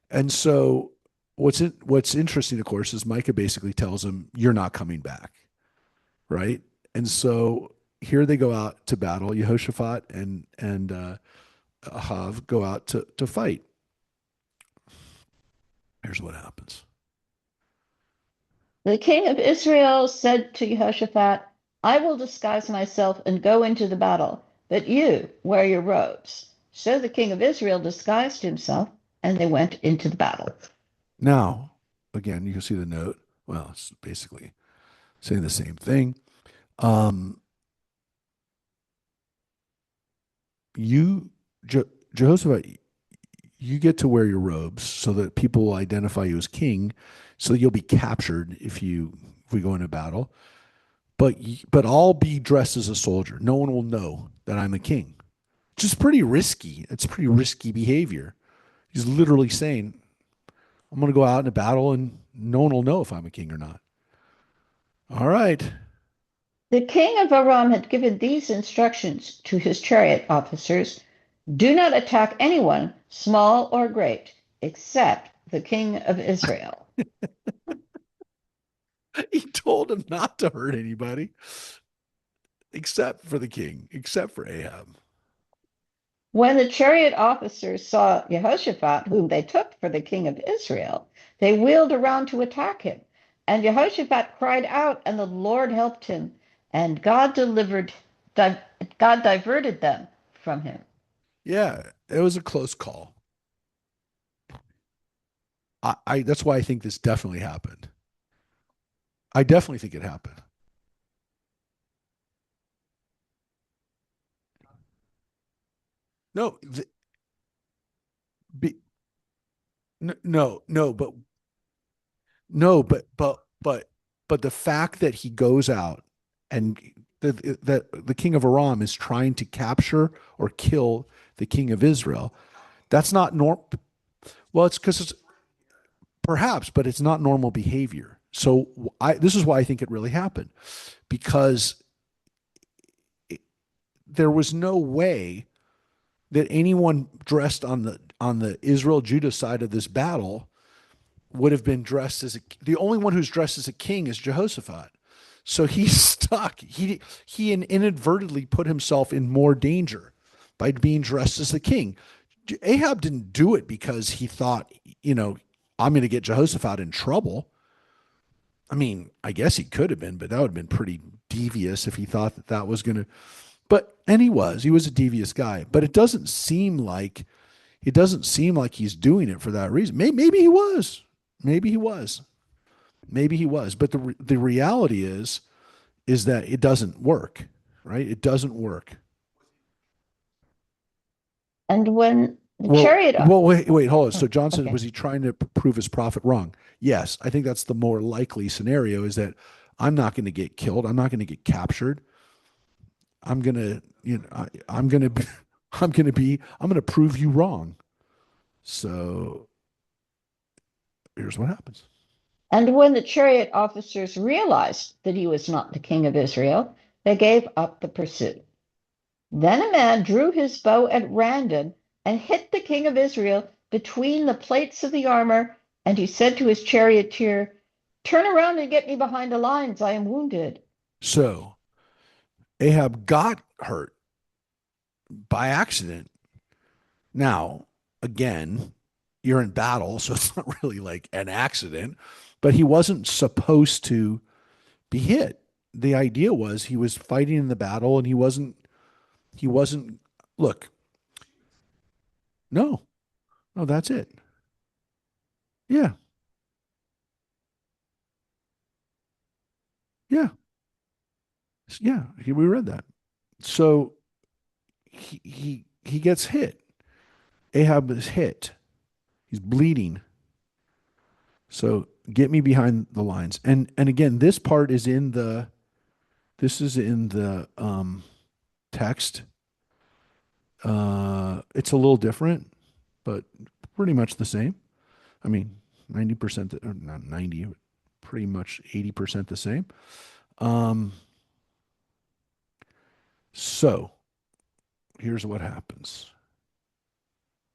And so what's interesting, of course, is Micah basically tells him, "You're not coming back," right? And so here they go out to battle. Yehoshaphat and Ahav go out to fight. Here's what happens. the king of Israel said to Jehoshaphat, I will disguise myself and go into the battle, but you wear your robes. So the king of Israel disguised himself, and they went into the battle. Now, again, you can see the note. Well, it's basically saying the same thing. Um, you, Je- Jehoshaphat, you get to wear your robes so that people will identify you as king, so you'll be captured if we go into battle. But I'll be dressed as a soldier. No one will know that I'm a king. Which is pretty risky. It's pretty risky behavior. He's literally saying, I'm going to go out in a battle and no one will know if I'm a king or not. All right. The king of Aram had given these instructions to his chariot officers: do not attack anyone, small or great, except the king of Israel. He told him not to hurt anybody except for the king, except for Ahab. When the chariot officers saw Jehoshaphat, whom they took for the king of Israel, they wheeled around to attack him. And Jehoshaphat cried out, and the Lord helped him, and God diverted them from him. Yeah, it was a close call. That's why I think this definitely happened. I definitely think it happened. No, be, no, no, but no, but the fact that he goes out and that the king of Aram is trying to capture or kill the king of Israel, that's not normal. Well, it's because it's perhaps, but it's not normal behavior. So this is why I think it really happened because it, there was no way that anyone dressed on the Israel Judah side of this battle would have been dressed as the only one who's dressed as a king is Jehoshaphat. So he's stuck. He inadvertently put himself in more danger by being dressed as the king. Ahab didn't do it because he thought, you know, I'm going to get Jehoshaphat in trouble. I mean, I guess he could have been, but that would have been pretty devious if he thought that that was going to. But and he was a devious guy. But it doesn't seem like he's doing it for that reason. Maybe he was. Maybe he was. Maybe he was. But the reality is that it doesn't work, right? It doesn't work. And when the chariot, Wait, hold on. So oh, John said, okay. was he trying to prove his prophet wrong? Yes, I think that's the more likely scenario. Is that I'm not going to get killed. I'm not going to get captured. I'm gonna, you know, I'm gonna, be, I'm gonna prove you wrong. So here's what happens. And when the chariot officers realized that he was not the king of Israel, they gave up the pursuit. Then a man drew his bow at random and hit the king of Israel between the plates of the armor, and he said to his charioteer, turn around and get me behind the lines. I am wounded. So Ahab got hurt by accident. Now, again, you're in battle, so it's not really like an accident, but he wasn't supposed to be hit. The idea was he was fighting in the battle and he wasn't look, no, no, that's it. Yeah, yeah, yeah. We read that. So he gets hit. Ahab is hit. He's bleeding. So get me behind the lines. And again, this is in the text. It's a little different, but pretty much the same. I mean, 90%, or not 90, but pretty much 80% the same. Um, so here's what happens.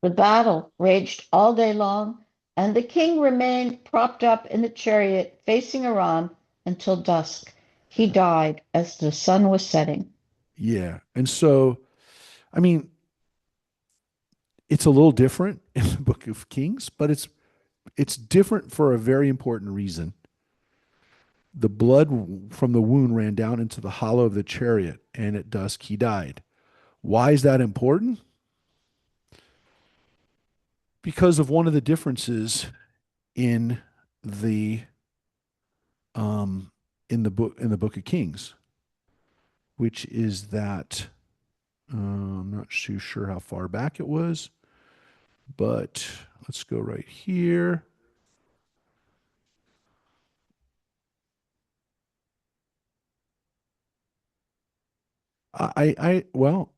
The battle raged all day long, and the king remained propped up in the chariot facing Aram until dusk. He died as the sun was setting. Yeah. And so, I mean, it's a little different in the book of Kings, but it's different for a very important reason. The blood from the wound ran down into the hollow of the chariot, and at dusk he died. Why is that important? Because of one of the differences in the um, in the book of Kings, which is that I'm not too sure how far back it was, but let's go right here. Well,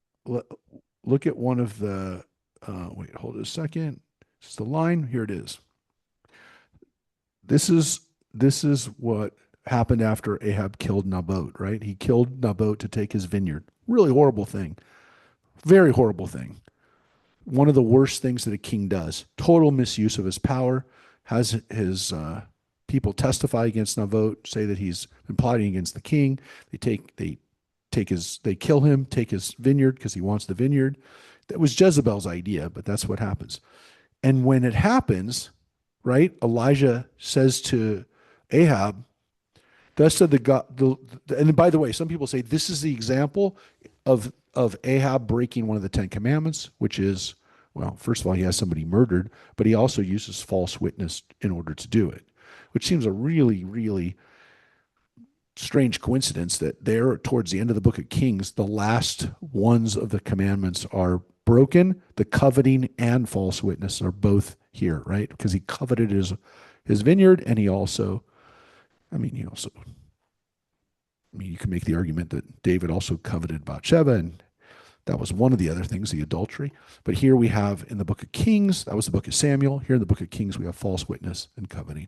look at one of the. Wait, hold it a second. It's the line. Here it is. This is this is what happened after Ahab killed Naboth. Right? He killed Naboth to take his vineyard. Really horrible thing. Very horrible thing. One of the worst things that a king does. Total misuse of his power. Has his people testify against Naboth, say that he's been plotting against the king. They kill him, take his vineyard because he wants the vineyard. That was Jezebel's idea, but that's what happens. And when it happens, right, Elijah says to Ahab, thus said the God, and by the way, some people say this is the example of Ahab breaking one of the Ten Commandments, which is, well, first of all, he has somebody murdered, but he also uses false witness in order to do it, which seems a really, really strange coincidence that there, towards the end of the book of Kings, the last ones of the commandments are broken. The coveting and false witness are both here, right? Because he coveted his vineyard, and he also, you can make the argument that David also coveted Bathsheba, and that was one of the other things, the adultery. But here we have in the book of Kings, that was the book of Samuel. Here in the book of Kings, we have false witness and coveting.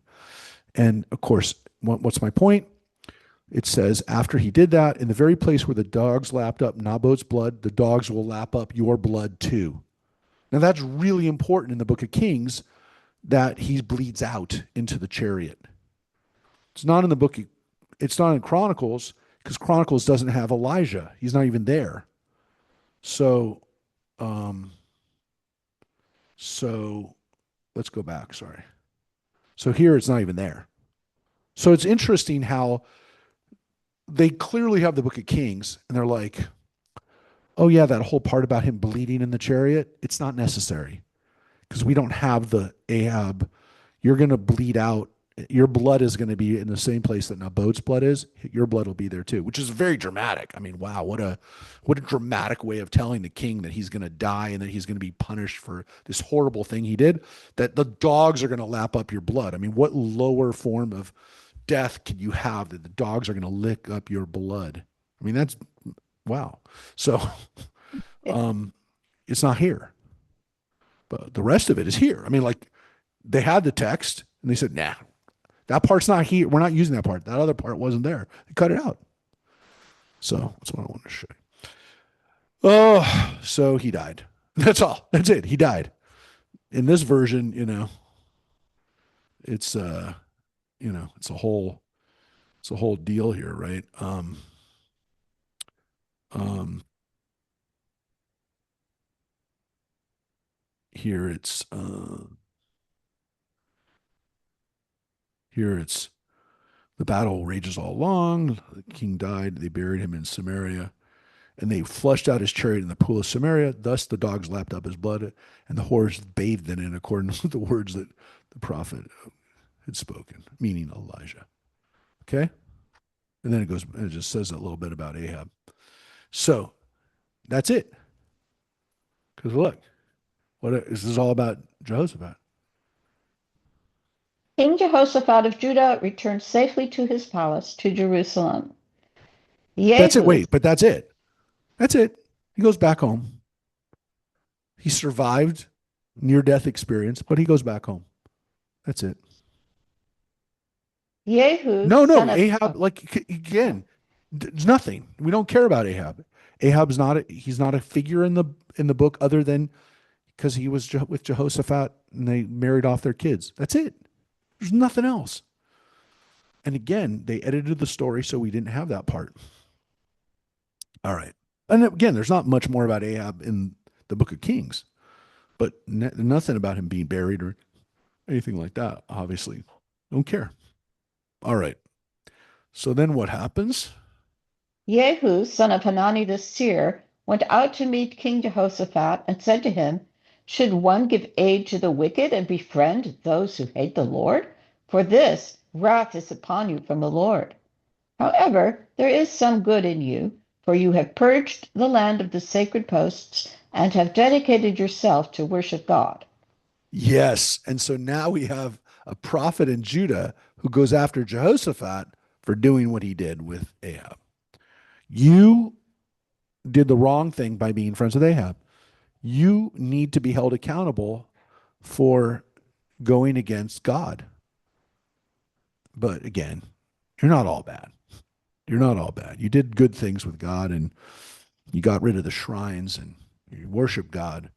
And of course, what's my point? It says, after he did that, in the very place where the dogs lapped up Naboth's blood, the dogs will lap up your blood too. Now, that's really important in the book of Kings that he bleeds out into the chariot. It's not in the book, it's not in Chronicles, because Chronicles doesn't have Elijah. He's not even there. So, um, so let's go back. Sorry. So here it's not even there. So it's interesting how they clearly have the book of Kings and they're like, oh, yeah, that whole part about him bleeding in the chariot, it's not necessary because we don't have the Ahab. You're going to bleed out. Your blood is going to be in the same place that Naboth's blood is. Your blood will be there too, which is very dramatic. I mean, wow, what a dramatic way of telling the king that he's going to die and that he's going to be punished for this horrible thing he did. That the dogs are going to lap up your blood. I mean, what lower form of death can you have that the dogs are going to lick up your blood? I mean, that's wow. So, um, it's not here, but the rest of it is here. I mean, like they had the text and they said, nah, that part's not here. We're not using that part. That other part wasn't there. They cut it out. So that's what I want to show you. Oh, so he died. That's all. That's it. He died. In this version, it's it's a whole deal here, right? Um, here it's here it's the battle rages all along. The king died. They buried him in Samaria, and they flushed out his chariot in the pool of Samaria. Thus the dogs lapped up his blood, and the horse bathed in it, according to the words that the prophet had spoken, meaning Elijah. Okay, and then it just says a little bit about Ahab. So that's it. Because look, what is this all about Jehoshaphat? King Jehoshaphat of Judah returned safely to his palace to Jerusalem. That's it. Jehu, Wait, but that's it. That's it. He goes back home. He survived near death experience, but he goes back home. That's it. Jehu, No, son no. of Ahab, like again, there's nothing. We don't care about Ahab. Ahab's not he's not a figure in the book other than because he was with Jehoshaphat and they married off their kids. That's it. There's nothing else. And again, they edited the story so we didn't have that part. All right. And again, there's not much more about Ahab in the book of Kings, but nothing about him being buried or anything like that, obviously. Don't care. All right. So then what happens? Jehu, son of Hanani the seer, went out to meet King Jehoshaphat and said to him, should one give aid to the wicked and befriend those who hate the Lord? For this wrath is upon you from the Lord. However, there is some good in you, for you have purged the land of the sacred posts and have dedicated yourself to worship God. Yes. And so now we have a prophet in Judah who goes after Jehoshaphat for doing what he did with Ahab. You did the wrong thing by being friends with Ahab. You need to be held accountable for going against God. But again, you're not all bad. You're not all bad. You did good things with God and you got rid of the shrines and you worship God,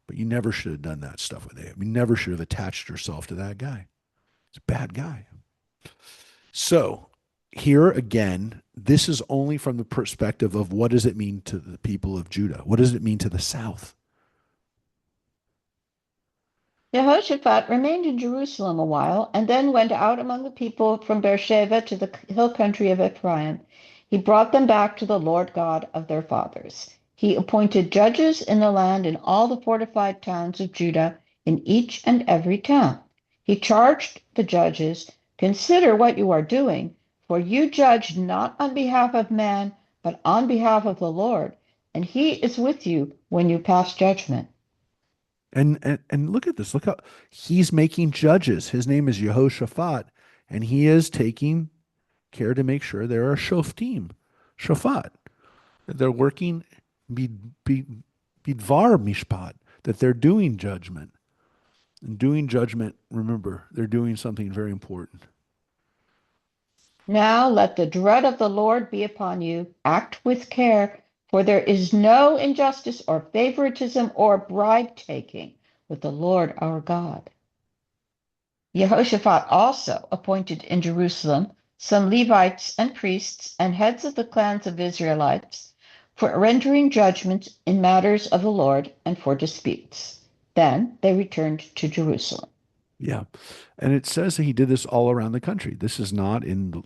but you never should have done that stuff with Ahab. You never should have attached yourself to that guy. He's a bad guy. So here again, this is only from the perspective of what does it mean to the people of Judah? What does it mean to the south? Jehoshaphat remained in Jerusalem a while, and then went out among the people from Beersheba to the hill country of Ephraim. He brought them back to the Lord God of their fathers. He appointed judges in the land in all the fortified towns of Judah, in each and every town. He charged the judges, "Consider what you are doing, for you judge not on behalf of man, but on behalf of the Lord, and he is with you when you pass judgment." And look at this. Look how he's making judges. His name is Yehoshaphat, and he is taking care to make sure there are shoftim, shafat, that they're working bidvar mishpat, that they're doing judgment. And doing judgment, remember, they're doing something very important. Now let the dread of the Lord be upon you. Act with care, for there is no injustice or favoritism or bribe taking with the Lord our God. Jehoshaphat also appointed in Jerusalem some Levites and priests and heads of the clans of Israelites for rendering judgment in matters of the Lord and for disputes. Then they returned to Jerusalem. Yeah. And it says that he did this all around the country. This is not in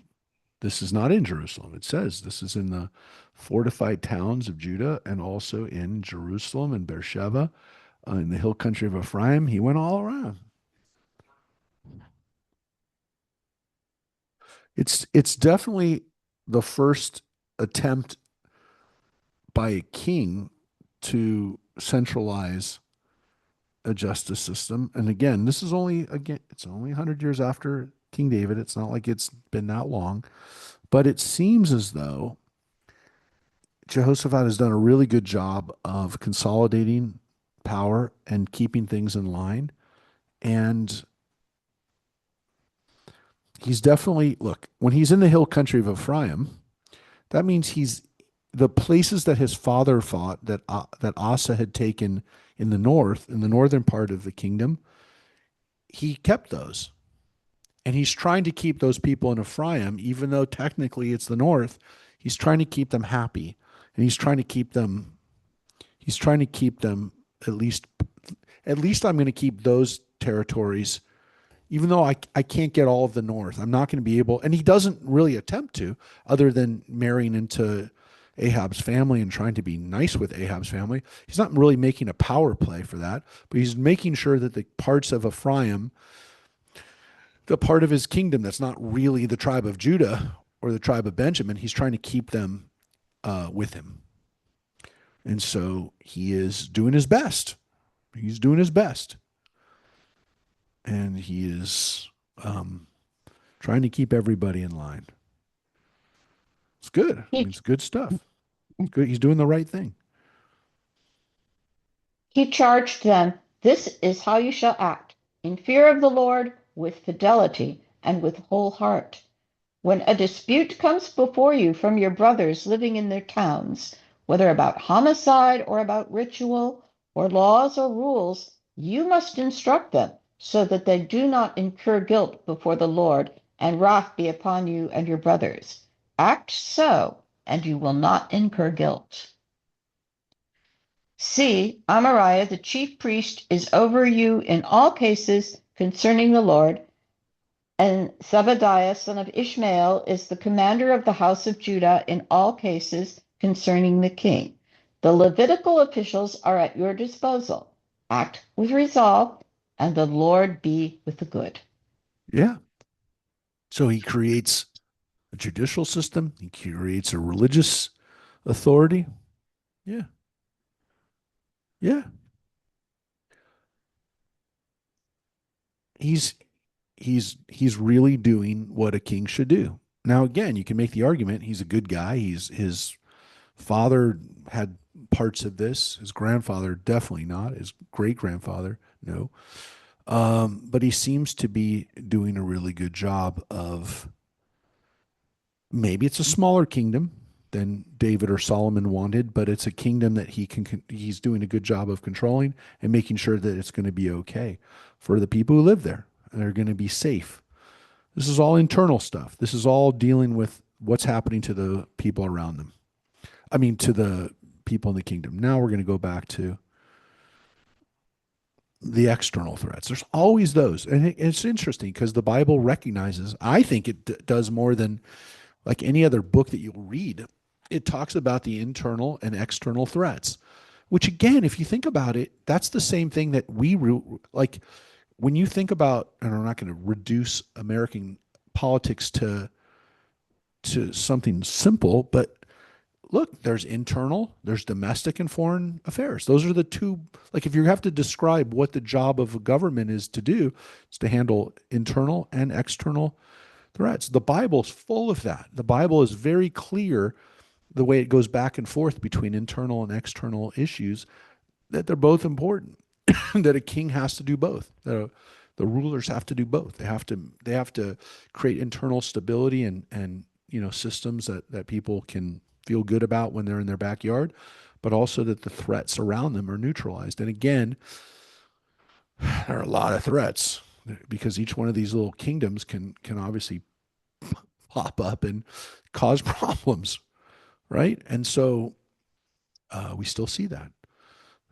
Jerusalem. It says this is in the fortified towns of Judah and also in Jerusalem and Beersheba, in the hill country of Ephraim. He went all around. It's definitely the first attempt by a king to centralize a justice system. And again, it's only 100 years after King David. It's not like it's been that long, but it seems as though Jehoshaphat has done a really good job of consolidating power and keeping things in line. And he's definitely, look, when he's in the hill country of Ephraim, that means he's the places that his father fought, that Asa had taken in the north, in the northern part of the kingdom. He kept those. And he's trying to keep those people in Ephraim, even though technically it's the north, he's trying to keep them happy. And he's trying to keep them at least I'm going to keep those territories, even though I can't get all of the north. I'm not going to be able, and he doesn't really attempt to, other than marrying into Ahab's family and trying to be nice with Ahab's family. He's not really making a power play for that, but he's making sure that the parts of Ephraim, the part of his kingdom that's not really the tribe of Judah or the tribe of Benjamin, he's trying to keep them with him. And so he is doing his best. He's doing his best. And he is trying to keep everybody in line. It's good. I mean, He, it's good stuff. It's good. He's doing the right thing. he charged them, "This is how you shall act, in fear of the Lord, with fidelity, and with whole heart. When a dispute comes before you from your brothers living in their towns, whether about homicide or about ritual, or laws or rules, you must instruct them, so that they do not incur guilt before the Lord, and wrath be upon you and your brothers. Act so, and you will not incur guilt. See, Amariah the chief priest is over you in all cases concerning the Lord, and Zebadiah son of Ishmael is the commander of the house of Judah in all cases concerning the king. The Levitical officials are at your disposal. Act with resolve, and the Lord be with the good." Yeah. So he creates a judicial system, he creates a religious authority. Yeah. Yeah. He's he's really doing what a king should do. Now again, you can make the argument he's a good guy. He's his father had parts of this. His grandfather definitely not. His great grandfather, no. But he seems to be doing a really good job of, maybe it's a smaller kingdom than David or Solomon wanted, but it's a kingdom that he's doing a good job of controlling and making sure that it's going to be okay for the people who live there. They're going to be safe. This is all internal stuff. This is all dealing with what's happening to the people around them. I mean, to the people in the kingdom. Now we're going to go back to the external threats. There's always those. And it's interesting because the Bible recognizes, I think it does more than like any other book that you'll read. It talks about the internal and external threats, which again, if you think about it, that's the same thing that like when you think about, and I'm not going to reduce American politics to something simple, but look, there's internal, there's domestic and foreign affairs. Those are the two. Like, if you have to describe what the job of a government is to do, it's to handle internal and external threats. The Bible's full of that. The Bible is very clear the way it goes back and forth between internal and external issues, that they're both important, that a king has to do both. The rulers have to do both. They have to create internal stability and systems that people can feel good about when they're in their backyard, but also that the threats around them are neutralized. And again, there are a lot of threats because each one of these little kingdoms can obviously pop up and cause problems, right? And so we still see that.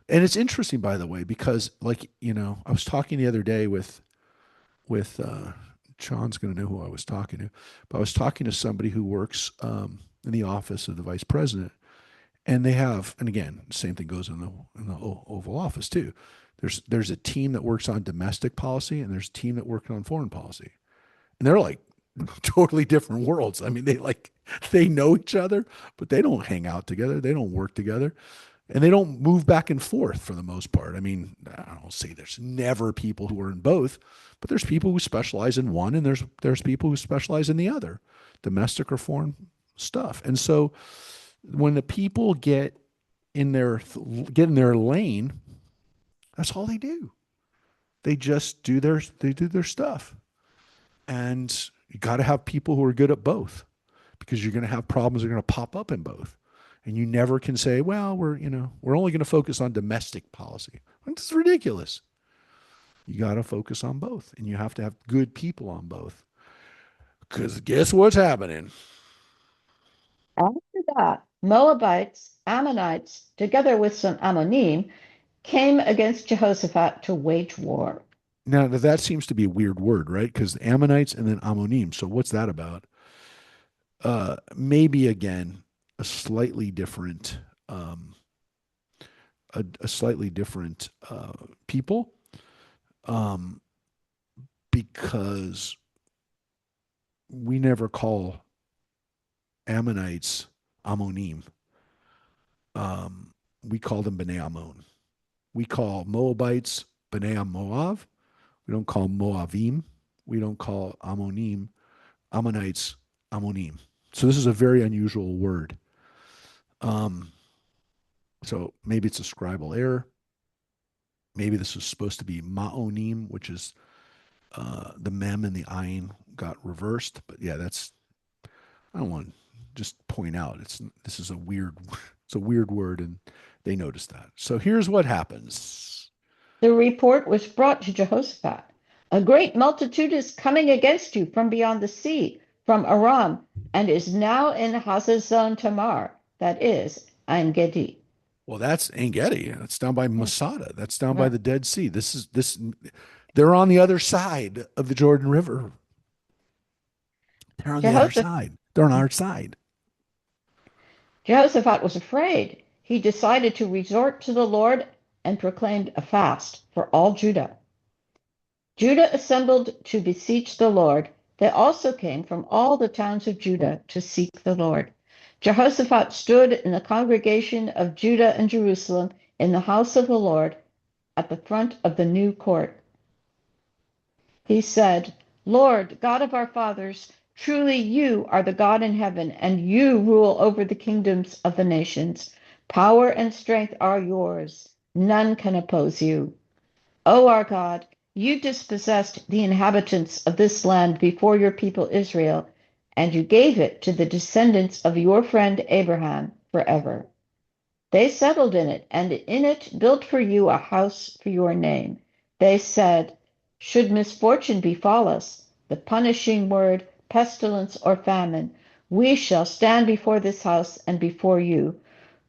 And it's interesting, by the way, because I was talking the other day with John's going to know who I was talking to, but I was talking to somebody who works in the office of the vice president, and they have, and again, same thing goes in the Oval Office too. There's a team that works on domestic policy, and there's a team that works on foreign policy, and they're like totally different worlds. I mean, they know each other, but they don't hang out together. They don't work together, and they don't move back and forth for the most part. I mean, I don't say there's never people who are in both, but there's people who specialize in one, and there's people who specialize in the other, domestic or foreign stuff. And so when the people get in their lane, that's all they do. They do their stuff. And you got to have people who are good at both, because you're going to have problems that are going to pop up in both. And you never can say, well, we're only going to focus on domestic policy. It's ridiculous. You got to focus on both, and you have to have good people on both. Because guess what's happening? After that, Moabites, Ammonites, together with some Ammonim, came against Jehoshaphat to wage war. Now, that seems to be a weird word, right? Because Ammonites and then Ammonim. So what's that about? Maybe again, a slightly different, a slightly different people, um, because we never call Ammonites Ammonim. We call them Bnei Ammon. We call Moabites Bnei Moav. We don't call Moavim. We don't call Ammonites Ammonim. So this is a very unusual word. Um, so maybe it's a scribal error. Maybe this was supposed to be Ma'onim, which is the mem and the ayin got reversed. But yeah, I don't want to just point out this is a weird it's a weird word, and they noticed that. So here's what happens. The report was brought to Jehoshaphat. A great multitude is coming against you from beyond the sea, from Aram, and is now in Hazazon Tamar, that is, En Gedi. Well, that's Engedi. That's down by Masada. That's down by Right. the Dead Sea. This. They're on the other side of the Jordan River. They're on the other Jehoshaphat, side. They're on our side. Jehoshaphat was afraid. He decided to resort to the Lord and proclaimed a fast for all Judah. Judah assembled to beseech the Lord. They also came from all the towns of Judah to seek the Lord. Jehoshaphat stood in the congregation of Judah and Jerusalem in the house of the Lord at the front of the new court. He said, Lord, God of our fathers, truly you are the God in heaven, and you rule over the kingdoms of the nations. Power and strength are yours. None can oppose you. O our God, you dispossessed the inhabitants of this land before your people Israel, and you gave it to the descendants of your friend Abraham forever. They settled in it, and in it built for you a house for your name. They said, should misfortune befall us, the punishing word, pestilence, or famine, we shall stand before this house and before you,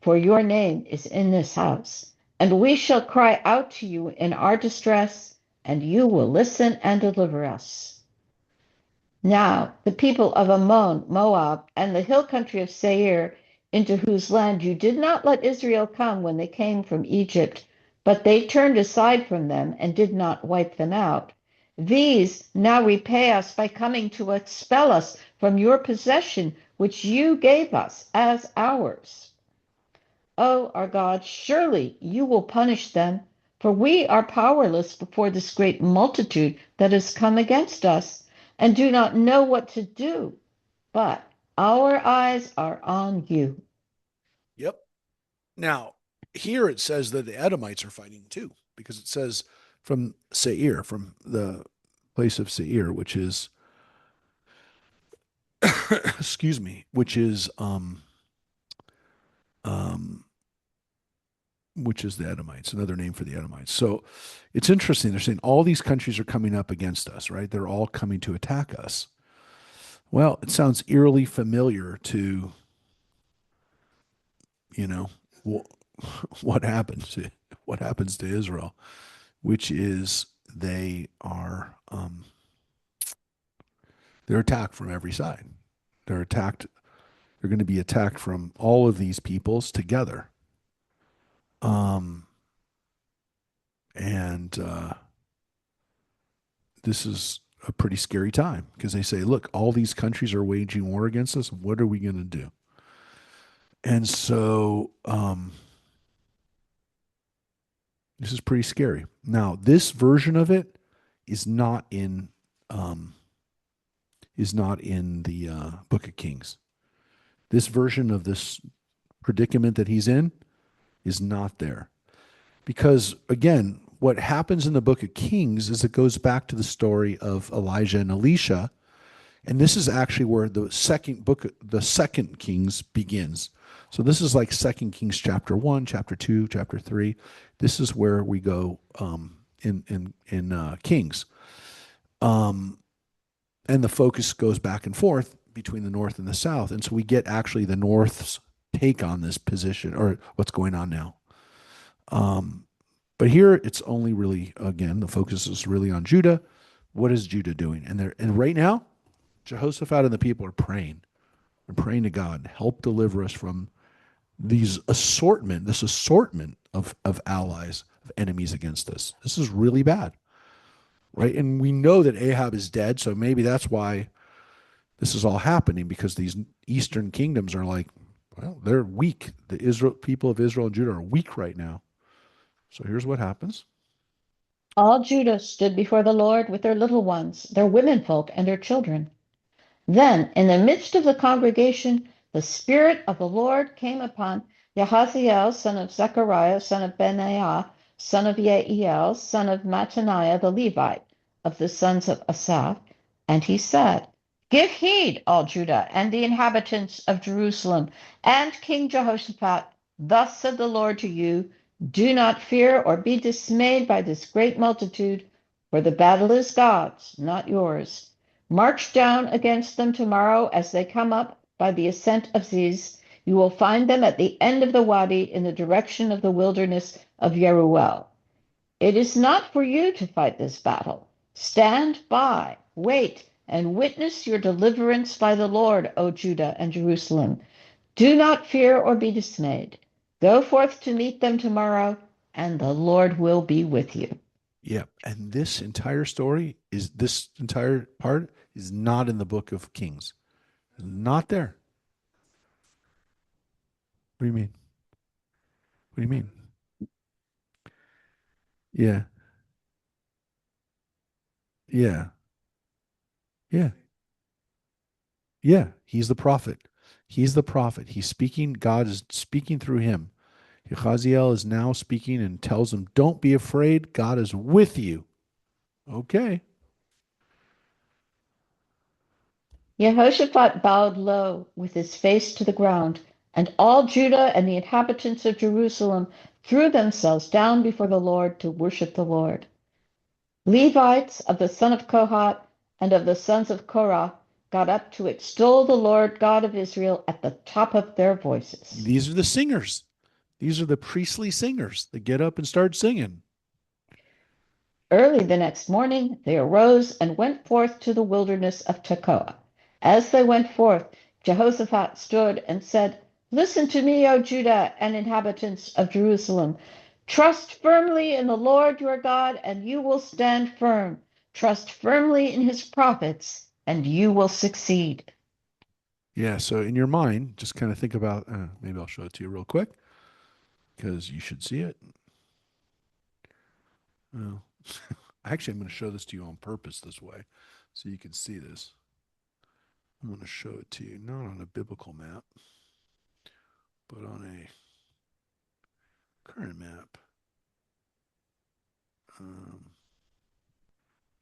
for your name is in this house. And we shall cry out to you in our distress, and you will listen and deliver us. Now the people of Ammon, Moab, and the hill country of Seir, into whose land you did not let Israel come when they came from Egypt, but they turned aside from them and did not wipe them out. These now repay us by coming to expel us from your possession, which you gave us as ours. O our God, surely you will punish them, for we are powerless before this great multitude that has come against us, and do not know what to do. But our eyes are on you. Yep. Now, here it says that the Edomites are fighting too, because it says from Seir, from the place of Seir, which is, excuse me, um, which is the Edomites, another name for the Edomites. So it's interesting. They're saying all these countries are coming up against us, right? They're all coming to attack us. Well, it sounds eerily familiar to, you know, what happens to Israel, which is they're attacked from every side. They're attacked. They're going to be attacked from all of these peoples together. Um, and This is a pretty scary time because they say, look, all these countries are waging war against us. What are we going to do? And so this is pretty scary. Now, this version of it is not in um, the Book of Kings. This version of this predicament that he's in is not there. Because again, what happens in the Book of Kings is it goes back to the story of Elijah and Elisha. And this is actually where the second Kings begins. So this is like Second Kings chapter 1, chapter 2, chapter 3. This is where we go in Kings. And the focus goes back and forth between the North and the South. And so we get actually the North's take on this position or what's going on now. But here it's only really, again, the focus is really on Judah. What is Judah doing? And right now, Jehoshaphat and the people are praying. They're praying to God, help deliver us from this assortment of allies, of enemies against us. This is really bad. Right? And we know that Ahab is dead, so maybe that's why this is all happening, because these eastern kingdoms are like, well, they're weak. The people of Israel and Judah are weak right now. So here's what happens. All Judah stood before the Lord with their little ones, their womenfolk, and their children. Then, in the midst of the congregation, the Spirit of the Lord came upon Yahaziel, son of Zechariah, son of Benaiah, son of Yeiel, son of Mattaniah the Levite, of the sons of Asaph, and he said, give heed, all Judah, and the inhabitants of Jerusalem, and King Jehoshaphat, thus said the Lord to you, do not fear or be dismayed by this great multitude, for the battle is God's, not yours. March down against them tomorrow as they come up by the ascent of Ziz. You will find them at the end of the wadi in the direction of the wilderness of Yeruel. It is not for you to fight this battle. Stand by, wait, and witness your deliverance by the Lord, O Judah and Jerusalem. Do not fear or be dismayed. Go forth to meet them tomorrow, and the Lord will be with you. Yeah. And this entire part is not in the book of Kings. Not there. What do you mean? What do you mean? Yeah. Yeah. Yeah. Yeah. He's the prophet. He's the prophet. He's speaking. God is speaking through him. Yehaziel is now speaking and tells him, don't be afraid. God is with you. Okay. Jehoshaphat bowed low with his face to the ground, and all Judah and the inhabitants of Jerusalem threw themselves down before the Lord to worship the Lord. Levites of the son of Kohath and of the sons of Korah got up to extol the Lord God of Israel at the top of their voices. These are the singers. These are the priestly singers that get up and start singing. Early the next morning they arose and went forth to the wilderness of Tekoa. As they went forth, Jehoshaphat stood and said, listen to me, O Judah and inhabitants of Jerusalem. Trust firmly in the Lord your God, and you will stand firm. Trust firmly in his prophets, and you will succeed. Yeah. So in your mind, just kind of think about, maybe I'll show it to you real quick because you should see it. Oh, actually, I'm going to show this to you on purpose this way so you can see this. I'm going to show it to you, not on a biblical map, but on a current map. Um,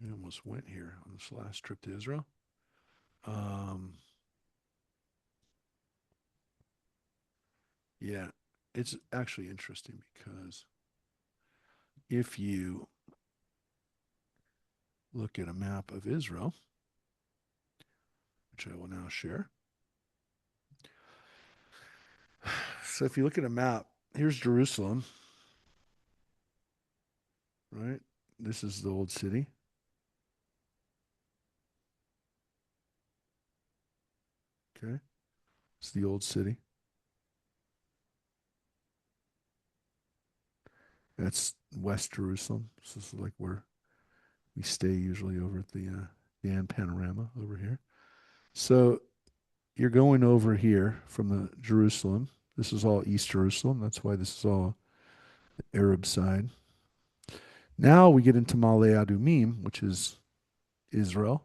we almost went here on this last trip to Israel. Um, yeah, it's actually interesting because if you look at a map of Israel, which I will now share. So if you look at a map, here's Jerusalem, right? This is the old city. Okay. It's the old city. That's West Jerusalem. This is like where we stay usually over at the Dan Panorama over here. So you're going over here from the Jerusalem. This is all East Jerusalem. That's why this is all the Arab side. Now we get into Ma'ale Adumim, which is Israel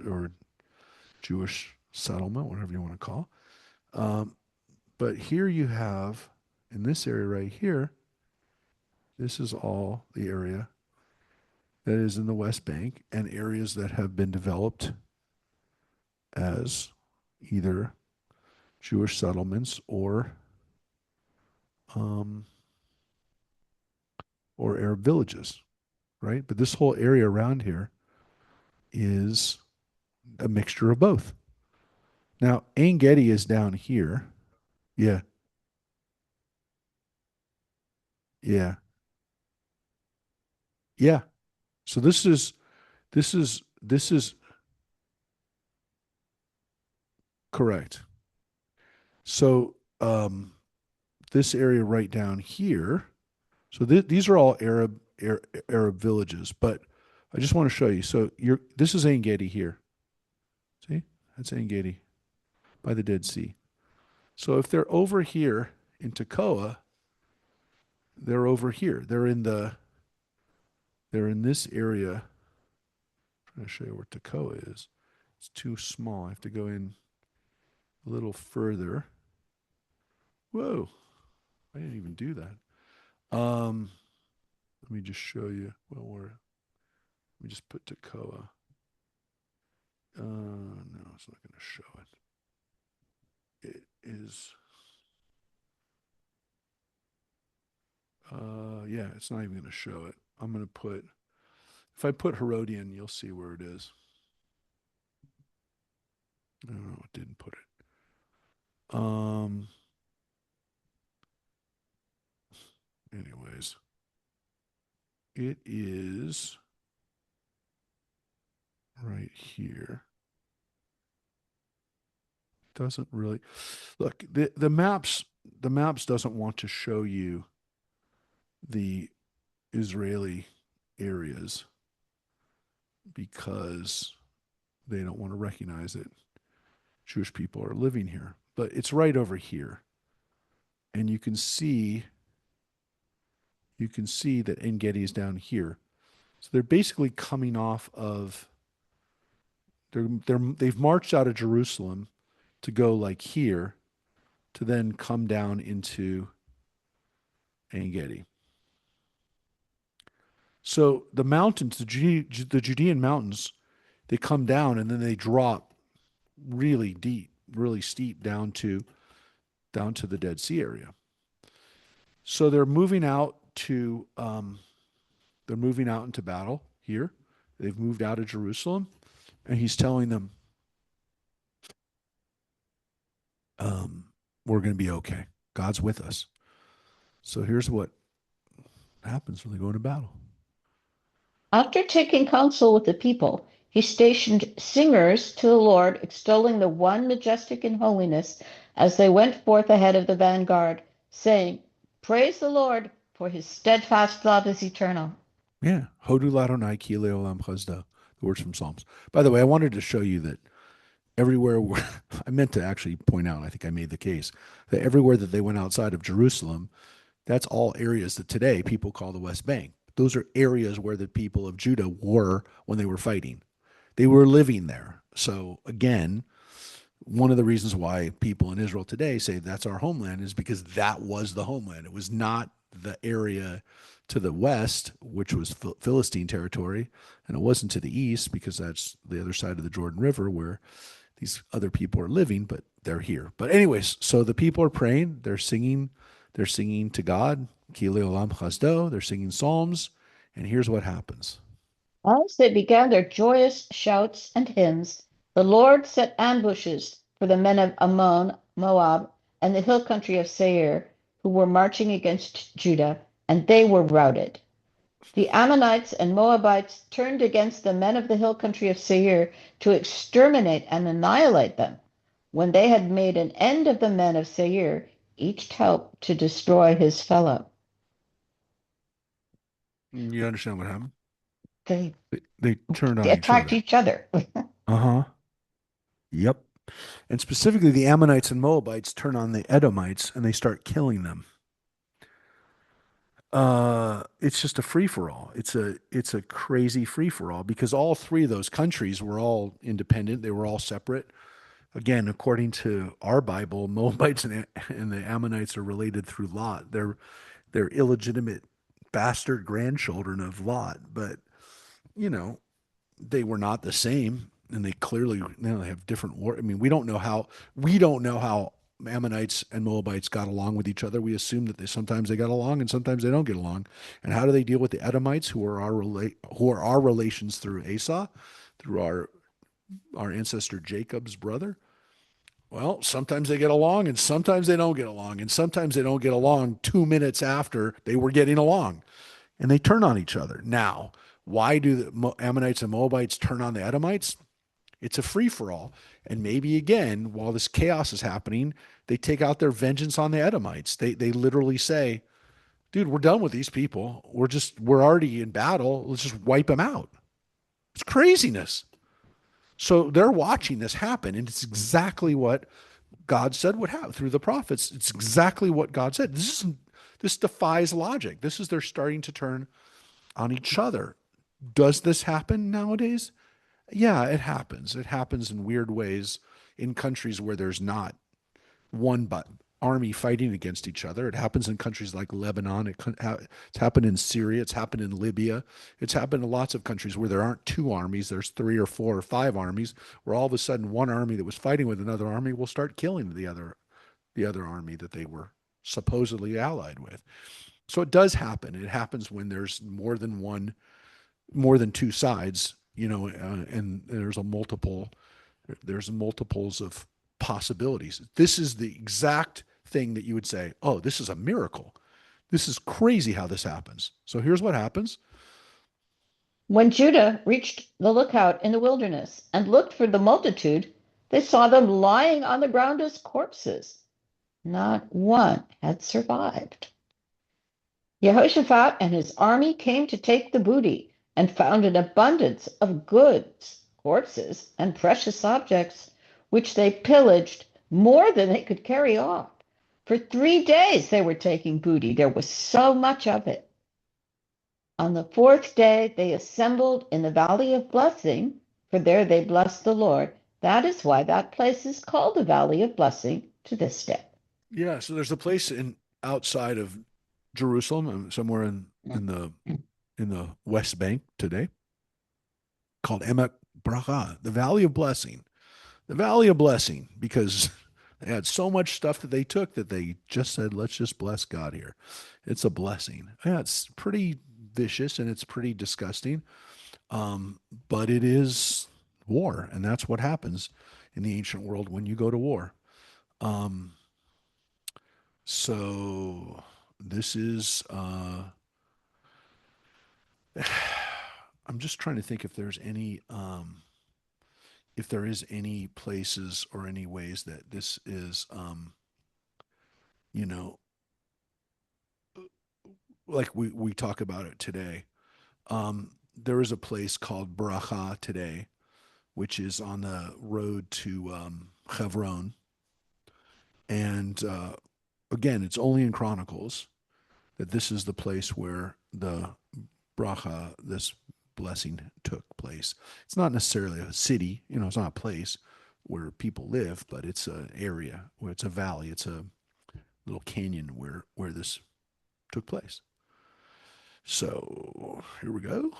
or Jewish settlement, whatever you want to call. But here you have, in this area right here, this is all the area that is in the West Bank and areas that have been developed as either Jewish settlements um, or Arab villages, right? But this whole area around here is a mixture of both. Now, Ein Gedi is down here. Yeah, yeah, yeah. So this is correct. So this area right down here. So these are all Arab villages, but I just want to show you. So this is Ein Gedi here. See, that's Ein Gedi by the Dead Sea. So if they're over here in Tekoa, they're over here. They're in this area. I'm trying to show you where Tekoa is. It's too small. I have to go in a little further. Whoa, I didn't even do that. Let me just show you. Let me just put Tekoa. No, it's not going to show it. It is. Yeah, it's not even going to show it. I'm going to put. If I put Herodian, you'll see where it is. No, it didn't put it. Anyways, it is right here. Doesn't really look the maps doesn't want to show you the Israeli areas because They don't want to recognize that Jewish people are living here. But it's right over here. And you can see that En Gedi is down here. So they're basically coming off of they've marched out of Jerusalem to go like here to then come down into En Gedi. So the mountains, the Judean mountains, they come down and then they drop really deep, really steep down to the Dead Sea area. So they're moving out into battle here. They've moved out of Jerusalem, and he's telling them, "We're going to be okay. God's with us." So here's what happens when they go into battle. After taking counsel with the people, he stationed singers to the Lord, extolling the One majestic in holiness as they went forth ahead of the vanguard, saying, Praise the Lord, for his steadfast love is eternal. Yeah, Hodu Ladonai Ki Leolam Chazda, the words from Psalms. By the way, I wanted to show you that everywhere where, I meant to actually point out, I think I made the case, that everywhere that they went outside of Jerusalem, that's all areas that today people call the West Bank. Those are areas where the people of Judah were when they were fighting. They were living there. So again, one of the reasons why people in Israel today say that's our homeland is because that was the homeland. It was not the area to the west, which was Philistine territory, and it wasn't to the east because that's the other side of the Jordan River where these other people are living, but they're here. But anyways, so the people are praying, they're singing to God, Ki Leolam Chazdo, they're singing psalms, and here's what happens. As they began their joyous shouts and hymns, the Lord set ambushes for the men of Ammon, Moab, and the hill country of Seir, who were marching against Judah, and they were routed. The Ammonites and Moabites turned against the men of the hill country of Seir to exterminate and annihilate them. When they had made an end of the men of Seir, each helped to destroy his fellow. You understand what happened? They, They turned they on each attacked other. each other. Uh huh. Yep. And specifically, the Ammonites and Moabites turn on the Edomites and they start killing them. It's just a free for all. It's a crazy free for all because all three of those countries were all independent. They were all separate. Again, according to our Bible, Moabites and the Ammonites are related through Lot. They're illegitimate bastard grandchildren of Lot, but you know they were not the same, and they clearly they have different war. I mean, we don't know how Ammonites and Moabites got along with each other. We assume that sometimes they got along and sometimes they don't get along. And how do they deal with the Edomites, who are our relations through Esau, through our ancestor Jacob's brother? Well, sometimes they get along and sometimes they don't get along. And sometimes they don't get along 2 minutes after they were getting along. And they turn on each other. Now, why do the Ammonites and Moabites turn on the Edomites? It's a free for all. And maybe again, while this chaos is happening, they take out their vengeance on the Edomites. They literally say, dude, we're done with these people. We're already in battle. Let's just wipe them out. It's craziness. So they're watching this happen, and it's exactly what God said would happen through the prophets. It's exactly what God said. This defies logic. This is they're starting to turn on each other. Does this happen nowadays? Yeah, it happens. It happens in weird ways in countries where there's not one but army fighting against each other. It happens in countries like Lebanon. It's happened in Syria. It's happened in Libya. It's happened in lots of countries where there aren't two armies. There's three or four or five armies. Where all of a sudden one army that was fighting with another army will start killing the other army that they were supposedly allied with. So it does happen. It happens when there's more than two sides, and there's multiples of possibilities. This is the exact thing that you would say, oh, this is a miracle. This is crazy how this happens. So here's what happens. When Judah reached the lookout in the wilderness and looked for the multitude, they saw them lying on the ground as corpses. Not one had survived. Jehoshaphat and his army came to take the booty and found an abundance of goods, horses and precious objects, which they pillaged more than they could carry off. For 3 days they were taking booty. There was so much of it. On the fourth day they assembled in the Valley of Blessing, for there they blessed the Lord. That is why that place is called the Valley of Blessing to this day. Yeah, so there's a place in outside of Jerusalem, somewhere in the West Bank today, called Emek Bracha, the Valley of Blessing. The Valley of Blessing, because they had so much stuff that they took that they just said, let's just bless God here. It's a blessing. Yeah, it's pretty vicious and it's pretty disgusting. Um, but it is war, and that's what happens in the ancient world when you go to war. Um, so this is I'm just trying to think if there is any places or any ways that this is you know, like we talk about it today. There is a place called Bracha today, which is on the road to Hebron, and again, it's only in Chronicles that this is the place where the bracha, this blessing, took place. It's not necessarily a city, it's not a place where people live, but it's an area where it's a valley, it's a little canyon where this took place. So here we go.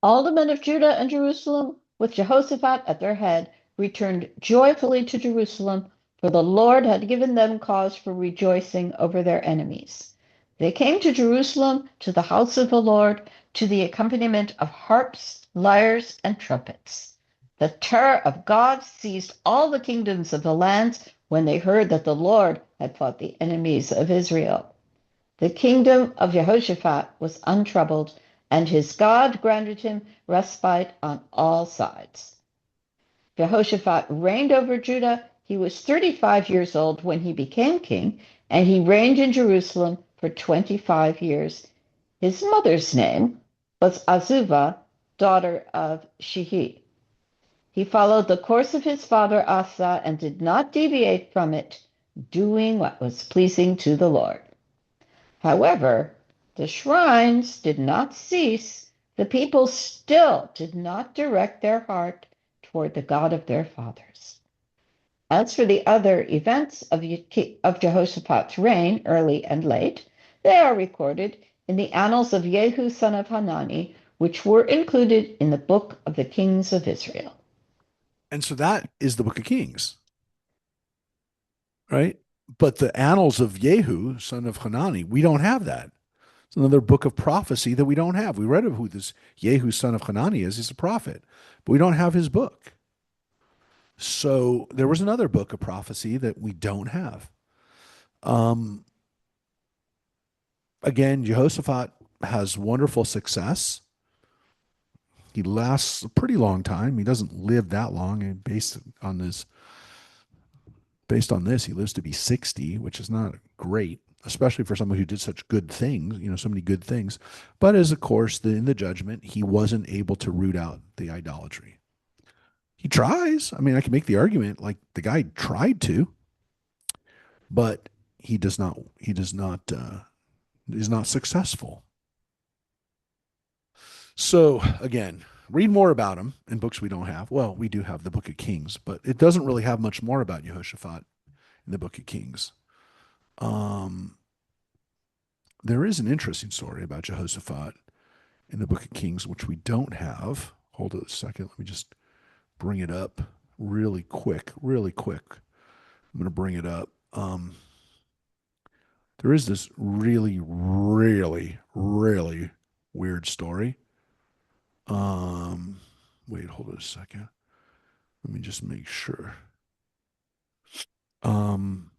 All the men of Judah and Jerusalem, with Jehoshaphat at their head, returned joyfully to Jerusalem, for the Lord had given them cause for rejoicing over their enemies. They came to Jerusalem, to the house of the Lord, to the accompaniment of harps, lyres, and trumpets. The terror of God seized all the kingdoms of the lands when they heard that the Lord had fought the enemies of Israel. The kingdom of Jehoshaphat was untroubled, and his God granted him respite on all sides. Jehoshaphat reigned over Judah. He was 35 years old when he became king, and he reigned in Jerusalem for 25 years. His mother's name was Azubah, daughter of Shihi. He followed the course of his father Asa and did not deviate from it, doing what was pleasing to the Lord. However, the shrines did not cease. The people still did not direct their heart toward the God of their fathers. As for the other events of Jehoshaphat's reign, early and late, they are recorded in the annals of Jehu son of Hanani, which were included in the book of the kings of Israel. And so that is the book of Kings, right? But the annals of Jehu, son of Hanani, we don't have that. It's another book of prophecy that we don't have. We read of who this Jehu, son of Hanani is. He's a prophet, but we don't have his book. So there was another book of prophecy that we don't have. Um, Again, Jehoshaphat has wonderful success. He lasts a pretty long time. He doesn't live that long, and based on this, he lives to be 60, which is not great, especially for someone who did such good things, so many good things. But as of course, in the judgment, he wasn't able to root out the idolatry. He tries. I mean, I can make the argument like the guy tried to, but he does not. He does not. Is not successful. So again, read more about him in books we don't have. Well, we do have the Book of Kings, but it doesn't really have much more about Jehoshaphat in the Book of Kings. Um, there is an interesting story about Jehoshaphat in the Book of Kings, which we don't have. Hold on a second. Let me just bring it up really quick, really quick. I'm going to bring it up. There is this really, really, really weird story. Um, Wait, hold on a second. Let me just make sure. Um,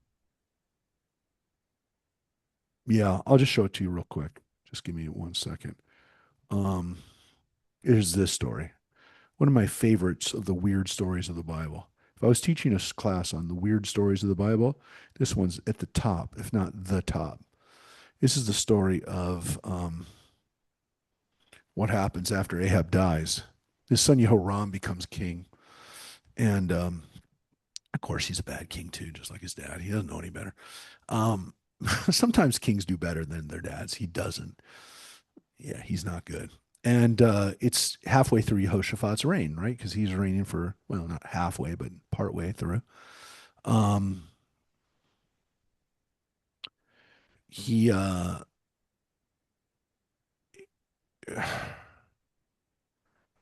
yeah, I'll just show it to you real quick. Just give me 1 second. Um, Here's this story. One of my favorites of the weird stories of the Bible. If I was teaching a class on the weird stories of the Bible, this one's at the top, if not the top. This is the story of what happens after Ahab dies. his son Jehoram becomes king. And of course, he's a bad king too, just like his dad. He doesn't know any better. Um, Sometimes kings do better than their dads. He doesn't. Yeah, he's not good. And it's halfway through Jehoshaphat's reign, right? Because he's reigning for, well, not halfway, but partway through. Um, he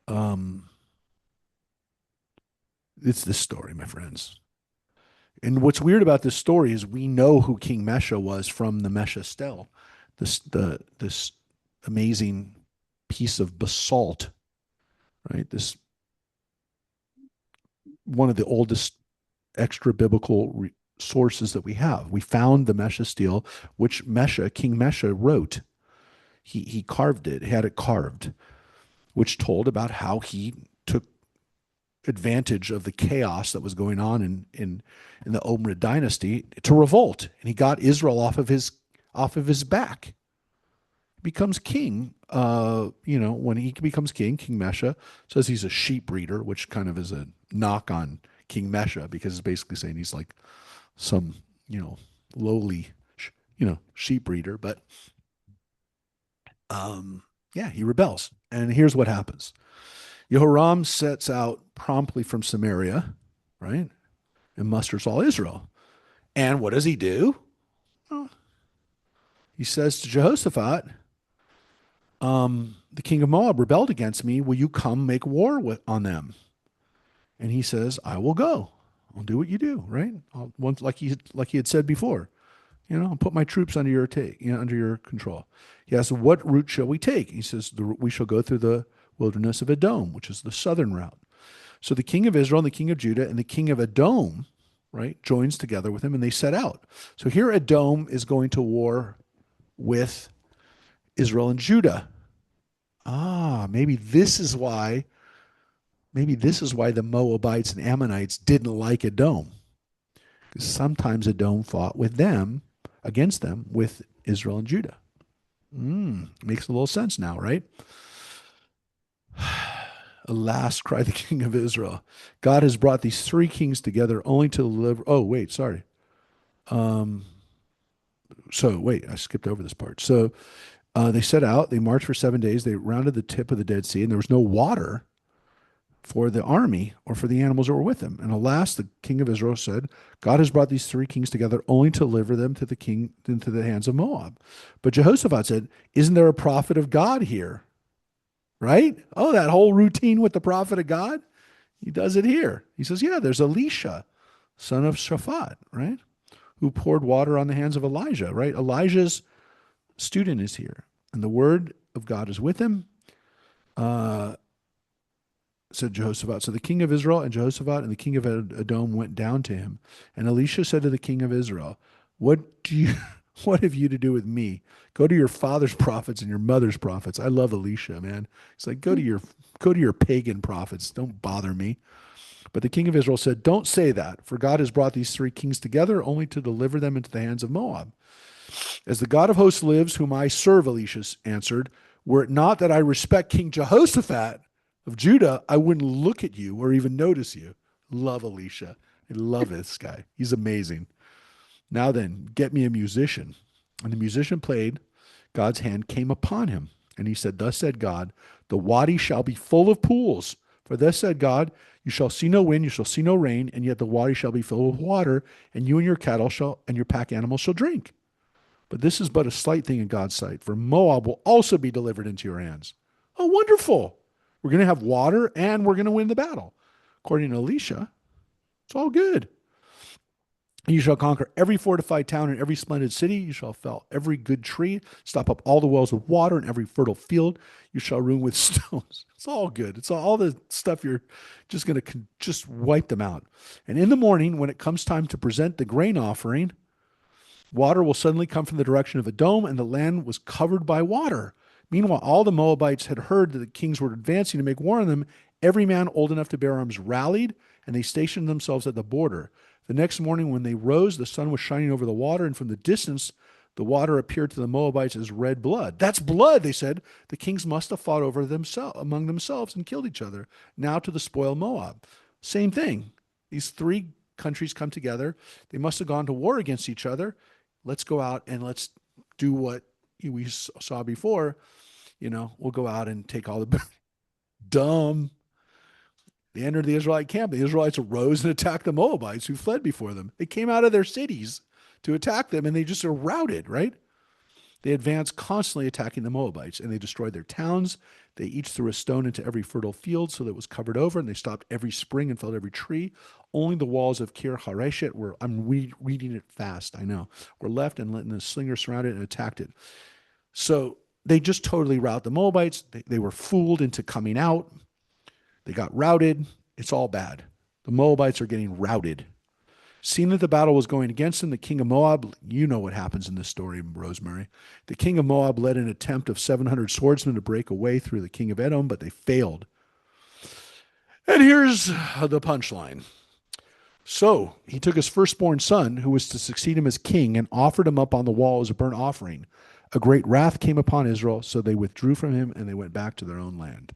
um, it's this story, my friends. And what's weird about this story is we know who King Mesha was from the Mesha stele, this amazing piece of basalt, right? This one of the oldest extra biblical sources that we have. We found the Mesha stele, which King Mesha wrote. He carved it, had it carved, which told about how he took advantage of the chaos that was going on in the Omrid dynasty to revolt, and he got Israel off of his back. He becomes king. When he becomes king, King Mesha says he's a sheep breeder, which kind of is a knock on King Mesha because it's basically saying he's like some lowly sheep breeder. But yeah, he rebels, and here's what happens. Jehoram sets out promptly from Samaria, right, and musters all Israel. And what does he do? Well, he says to Jehoshaphat, the king of Moab rebelled against me. Will you come make war on them? And he says, I will go. I'll do what you do, right? Like he had said before, I'll put my troops under under your control. He asks, what route shall we take? He says, we shall go through the wilderness of Edom, which is the southern route. So the king of Israel and the king of Judah and the king of Edom, right, joins together with him and they set out. So here Edom is going to war with Israel and Judah. Maybe this is why the Moabites and Ammonites didn't like Edom. Because sometimes Edom fought against them with Israel and Judah. Makes a little sense now, right? Alas, cried the king of Israel. God has brought these three kings together only to deliver. Oh, wait, sorry. Wait, I skipped over this part. So they set out, they marched for 7 days, they rounded the tip of the Dead Sea, and there was no water for the army or for the animals that were with them. And alas, the king of Israel said, God has brought these three kings together only to deliver them to the king into the hands of Moab. But Jehoshaphat said, isn't there a prophet of God here? Right? Oh, that whole routine with the prophet of God. He does it here. He says, yeah, there's Elisha, son of Shaphat, right? Who poured water on the hands of Elijah, right? Elijah's student is here. And the word of God is with him. Said Jehoshaphat. So the king of Israel and Jehoshaphat and the king of Edom went down to him. And Elisha said to the king of Israel, what have you to do with me? Go to your father's prophets and your mother's prophets. I love Elisha, man. He's like, go to your pagan prophets. Don't bother me. But the king of Israel said, don't say that, for God has brought these three kings together only to deliver them into the hands of Moab. As the God of hosts lives, whom I serve, Elisha answered, were it not that I respect King Jehoshaphat of Judah, I wouldn't look at you or even notice you. Love Elisha. I love this guy. He's amazing. Now then, get me a musician. And the musician played. God's hand came upon him. And he said, thus said God, the wadi shall be full of pools. For thus said God, you shall see no wind, you shall see no rain, and yet the wadi shall be filled with water, and you and your cattle and your pack animals shall drink. But this is but a slight thing in God's sight, for Moab will also be delivered into your hands. Oh, wonderful. We're going to have water and we're going to win the battle. According to Elisha, it's all good. You shall conquer every fortified town and every splendid city. You shall fell every good tree, stop up all the wells of water and every fertile field. You shall ruin with stones. It's all good. It's all the stuff you're just going to just wipe them out. And in the morning, when it comes time to present the grain offering, water will suddenly come from the direction of Edom, and the land was covered by water. Meanwhile, all the Moabites had heard that the kings were advancing to make war on them. Every man old enough to bear arms rallied, and they stationed themselves at the border. The next morning, when they rose, the sun was shining over the water, and from the distance, The water appeared to the Moabites as red blood. That's blood, they said. The kings must have fought over themselves among themselves and killed each other. Now to the spoil Moab. Same thing. These three countries come together. They must have gone to war against each other. Let's go out and let's do what we saw before. We'll go out and take all the dumb. They entered the Israelite camp. The Israelites arose and attacked the Moabites who fled before them. They came out of their cities to attack them, and they just are routed, right? They advanced, constantly attacking the Moabites, and they destroyed their towns. They each threw a stone into every fertile field so that it was covered over, and they stopped every spring and felled every tree. Only the walls of Kir Hareshet were, I'm reading it fast, I know, were left, and the slingers surrounded and attacked it. So they just totally rout the Moabites. They were fooled into coming out. They got routed. It's all bad. The Moabites are getting routed. Seeing that the battle was going against them, the king of Moab, you know what happens in this story, Rosemary. The king of Moab led an attempt of 700 swordsmen to break a way through the king of Edom, but they failed. And here's the punchline. So he took his firstborn son, who was to succeed him as king, and offered him up on the wall as a burnt offering. A great wrath came upon Israel, so they withdrew from him and they went back to their own land.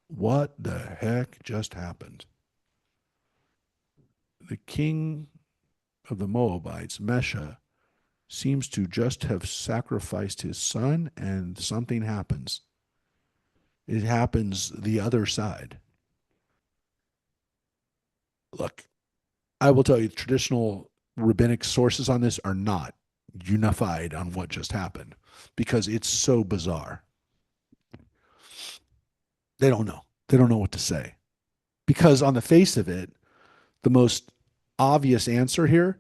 What the heck just happened? The king of the Moabites, Mesha, seems to just have sacrificed his son, and something happens. It happens the other side. Look, I will tell you, traditional rabbinic sources on this are not unified on what just happened because it's so bizarre. They don't know. They don't know what to say. Because on the face of it, the most obvious answer here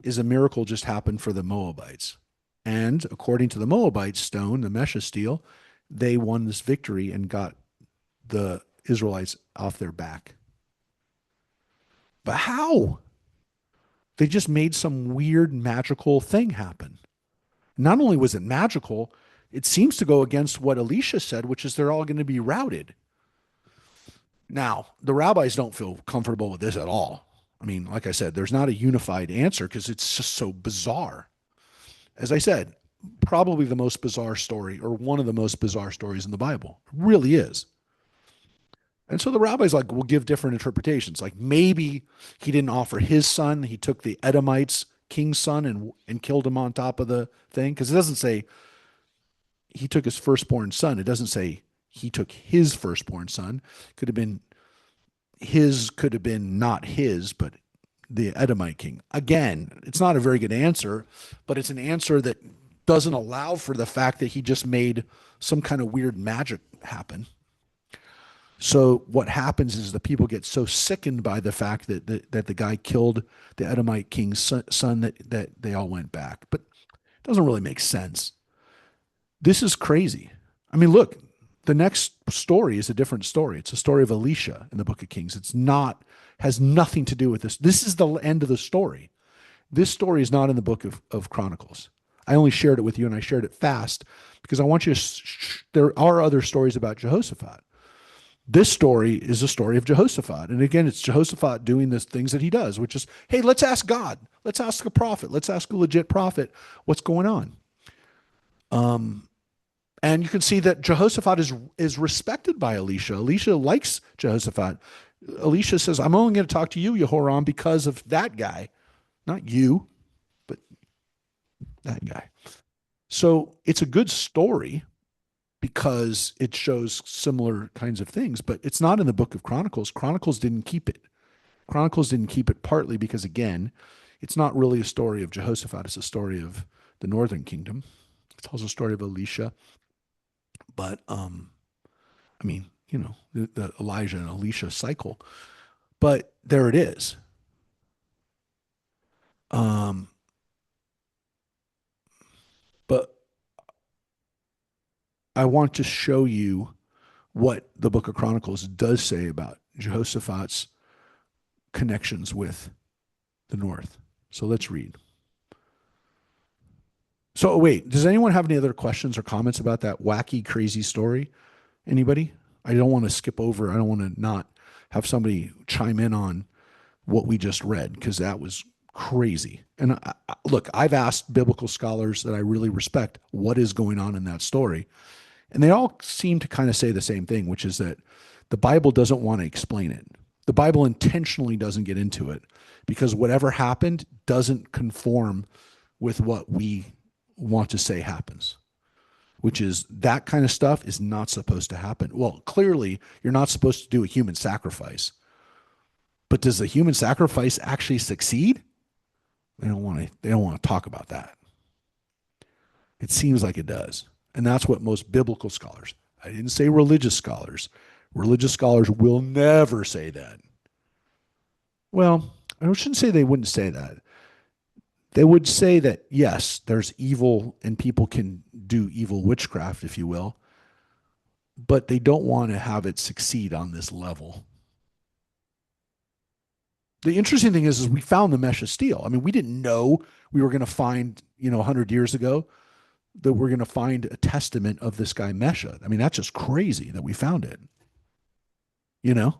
is a miracle just happened for the Moabites. And according to the Moabite stone, the Mesha stele, they won this victory and got the Israelites off their back. But how? They just made some weird magical thing happen. Not only was it magical, it seems to go against what Elisha said, which is they're all going to be routed. Now, the rabbis don't feel comfortable with this at all. I mean, like I said, there's not a unified answer because it's just so bizarre. As I said, probably the most bizarre story or one of the most bizarre stories in the Bible. It really is. And so the rabbis will give different interpretations. Like maybe he didn't offer his son. He took the Edomites' king's son and killed him on top of the thing. Because it doesn't say he took his firstborn son. It doesn't say he took his firstborn son. Could have been not his, but the Edomite king. Again, it's not a very good answer, but it's an answer that doesn't allow for the fact that he just made some kind of weird magic happen. So what happens is the people get so sickened by the fact that the guy killed the Edomite king's son that they all went back. But it doesn't really make sense. This is crazy. I mean, look, the next story is a different story. It's a story of Elisha in the book of Kings. Has nothing to do with this. This is the end of the story. This story is not in the book of Chronicles. I only shared it with you, and I shared it fast because I want you to, there are other stories about Jehoshaphat. This story is a story of Jehoshaphat. And again, it's Jehoshaphat doing the things that he does, which is, hey, let's ask God. Let's ask a prophet. Let's ask a legit prophet what's going on. And you can see that Jehoshaphat is respected by Elisha. Elisha likes Jehoshaphat. Elisha says, I'm only going to talk to you, Jehoram, because of that guy. Not you, but that guy. So it's a good story because it shows similar kinds of things, but it's not in the book of Chronicles. Chronicles didn't keep it. Chronicles didn't keep it partly because, again, it's not really a story of Jehoshaphat. It's a story of the northern kingdom. It tells a story of Elisha. But, I mean, the Elijah and Elisha cycle. But there it is. But I want to show you what the book of Chronicles does say about Jehoshaphat's connections with the north. So let's read. So wait, does anyone have any other questions or comments about that wacky, crazy story? Anybody? I don't want to skip over. I don't want to not have somebody chime in on what we just read because that was Crazy. And look, I've asked biblical scholars that I really respect what is going on in that story. And they all seem to kind of say the same thing, which is that the Bible doesn't want to explain it. The Bible intentionally doesn't get into it because whatever happened doesn't conform with what we want to say happens, which is that kind of stuff is not supposed to happen. Well, clearly, you're not supposed to do a human sacrifice. But does the human sacrifice actually succeed? They don't want to talk about that. It seems like it does. And that's what most biblical scholars, I didn't say religious scholars will never say that. Well, I shouldn't say they wouldn't say that. They would say that, yes, there's evil and people can do evil witchcraft, if you will, but they don't want to have it succeed on this level. The interesting thing is we found the mesh of steel. I mean, we didn't know we were going to find, 100 years ago that we're going to find a testament of this guy Mesha. I mean, that's just crazy that we found it. You know,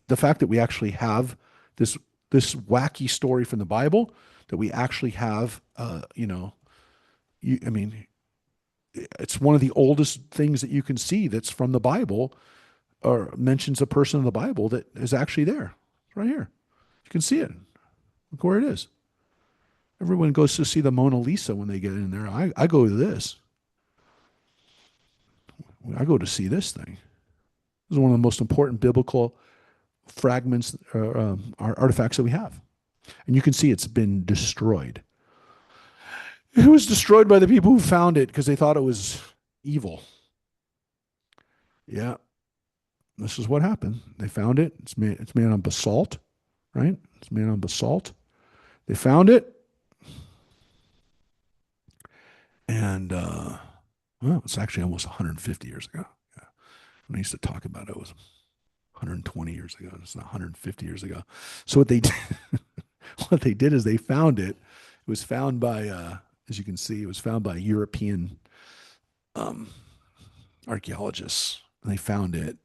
the fact that we actually have this wacky story from the Bible, that we actually have, I mean, it's one of the oldest things that you can see that's from the Bible or mentions a person in the Bible that is actually there, right here. You can see it. Look where it is. Everyone goes to see the Mona Lisa when they get in there. I go to this. I go to see this thing. This is one of the most important biblical fragments, artifacts that we have. And you can see it's been destroyed. It was destroyed by the people who found it because they thought it was evil. Yeah, this is what happened. They found it. It's made on basalt, right? It's made on basalt. They found it. And, well, it's actually almost 150 years ago. Yeah. When I used to talk about it, it was 120 years ago. It's not 150 years ago. So what they did, what they did is they found it. It was found by, as you can see, it was found by European um, archaeologists. And they found it.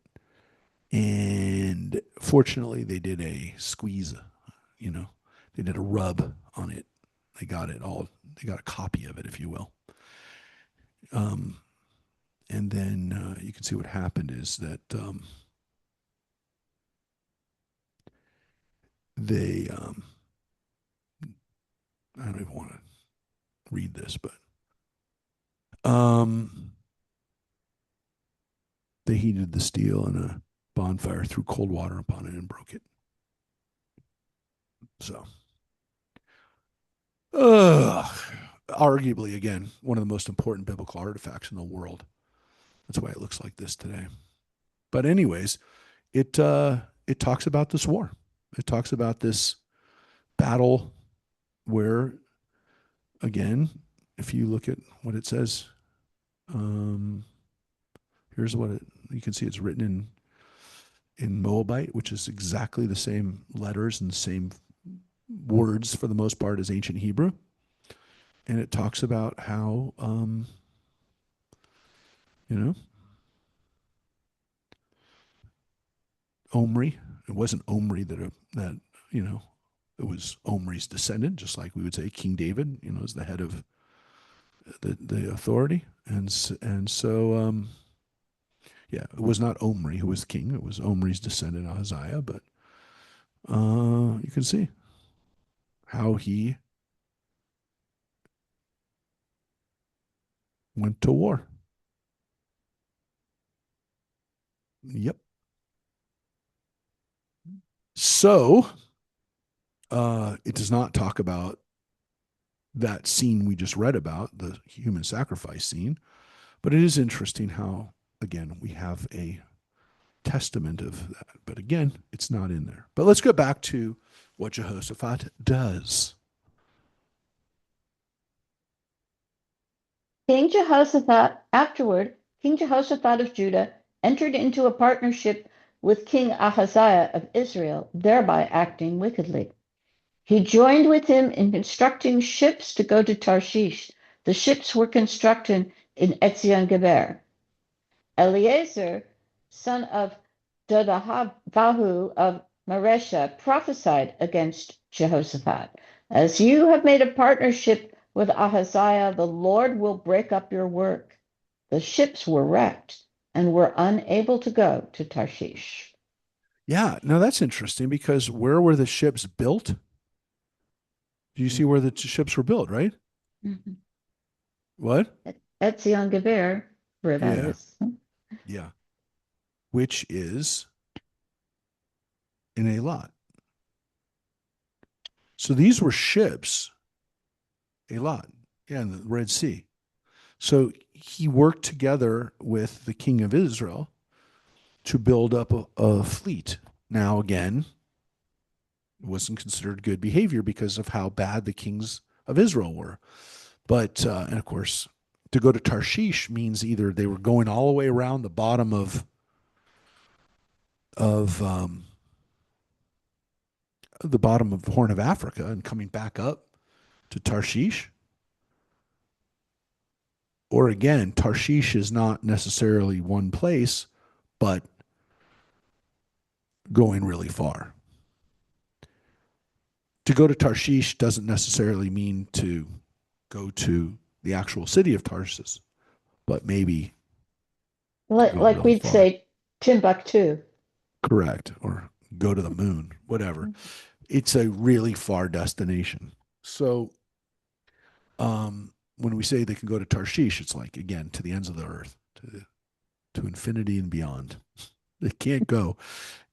And fortunately, they did a squeeze, you know, they did a rub on it. They got it all, they got a copy of it, if you will. Um, and then you can see what happened is that they, I don't even want to read this, but they heated the steel in a bonfire, threw cold water upon it, and broke it. So, arguably, again, one of the most important biblical artifacts in the world. That's why it looks like this today. But anyways, it talks about this war. It talks about this battle where, again, if you look at what it says, um, here's what you can see. It's written in Moabite, which is exactly the same letters and the same words for the most part as ancient Hebrew. And it talks about how, you know, Omri. It wasn't Omri that it was Omri's descendant, just like we would say King David, is the head of the authority, and so yeah, it was not Omri who was king; it was Omri's descendant Ahaziah. But you can see how he went to war. Yep. So it does not talk about that scene we just read about, the human sacrifice scene, but it is interesting how, again, we have a testament of that. But again, it's not in there. But let's go back to what Jehoshaphat does. Afterward, King Jehoshaphat of Judah entered into a partnership with King Ahaziah of Israel, thereby acting wickedly. He joined with him in constructing ships to go to Tarshish. The ships were constructed in Etzion-Geber. Eleazar, son of Dodavahu of Maresha, prophesied against Jehoshaphat. As you have made a partnership with Ahaziah, the Lord will break up your work. The ships were wrecked and were unable to go to Tarshish. Yeah, no, that's interesting because where were the ships built? Do you see where the ships were built, right? Mhm. What? Etzion Geber, where that Yeah, is. yeah. Which is in a lot. So these were ships, a lot. Yeah, in the Red Sea. So he worked together with the king of Israel to build up a fleet. Now, again, it wasn't considered good behavior because of how bad the kings of Israel were. But, and of course, to go to Tarshish means either they were going all the way around of the bottom of the Horn of Africa and coming back up to Tarshish, or again, Tarshish is not necessarily one place, but going really far. To go to Tarshish doesn't necessarily mean to go to the actual city of Tarsus, but maybe to go Like really we'd far. say Timbuktu. Correct. Or go to the moon, whatever. It's a really far destination. So when we say they can go to Tarshish, it's like, again, to the ends of the earth, to infinity and beyond. They can't go.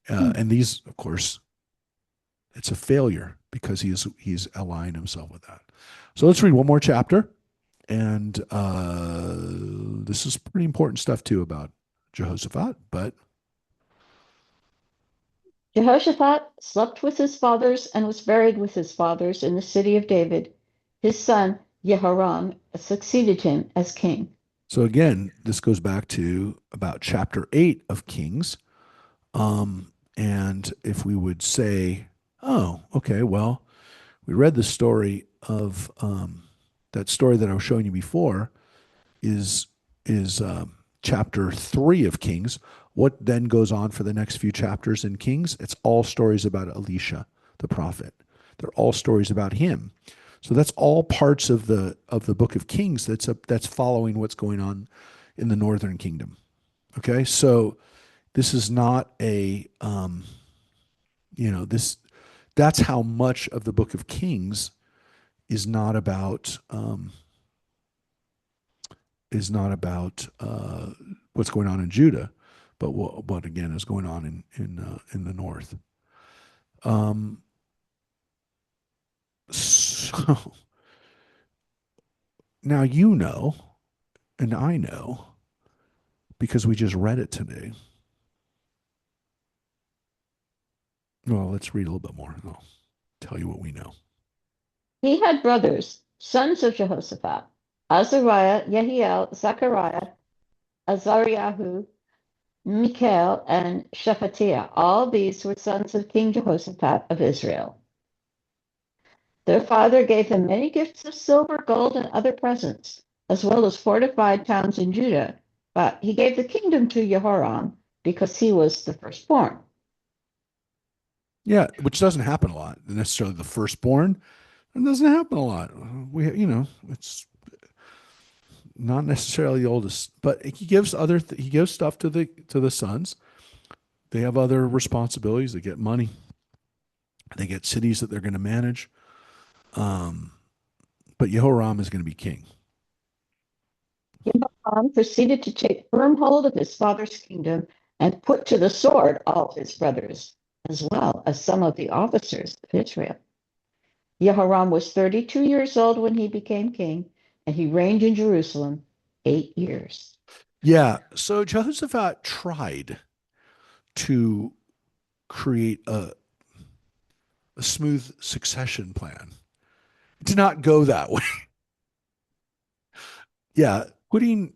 And these, of course, it's a failure because he's aligning himself with that. So let's read one more chapter. And this is pretty important stuff too about Jehoshaphat. But Jehoshaphat slept with his fathers and was buried with his fathers in the city of David. His son Jehoram succeeded him as king. so again, this goes back to about chapter 8 of Kings. And if we would say, oh, okay, well, we read the story of that story that I was showing you before is chapter 3 of Kings. What then goes on for the next few chapters in Kings? It's all stories about Elisha, the prophet. They're all stories about him. So that's all parts of the book of Kings. That's following what's going on in the northern kingdom. Okay, so this is not a this that's how much of the book of Kings is not about what's going on in Judah, but what again is going on in the north. Um, so now you know, and I know because we just read it today. Well, let's read a little bit more. And I'll tell you what we know. He had brothers, sons of Jehoshaphat: Azariah, Yehiel, Zechariah, Azariahu, Michael, and Shephatiah. All these were sons of King Jehoshaphat of Israel. Their father gave them many gifts of silver, gold, and other presents, as well as fortified towns in Judah. But he gave the kingdom to Jehoram because he was the firstborn. Yeah, which doesn't happen a lot. Necessarily the firstborn. It doesn't happen a lot. It's not necessarily the oldest, but he gives stuff to the sons. They have other responsibilities. They get money. They get cities that they're going to manage. Um, but Jehoram is going to be king. Jehoram proceeded to take firm hold of his father's kingdom and put to the sword all his brothers, as well as some of the officers of Israel. Jehoram was 32 years old when he became king, and he reigned in Jerusalem 8 years. Yeah. So Jehoshaphat tried to create a smooth succession plan. It did not go that way. Yeah. Putting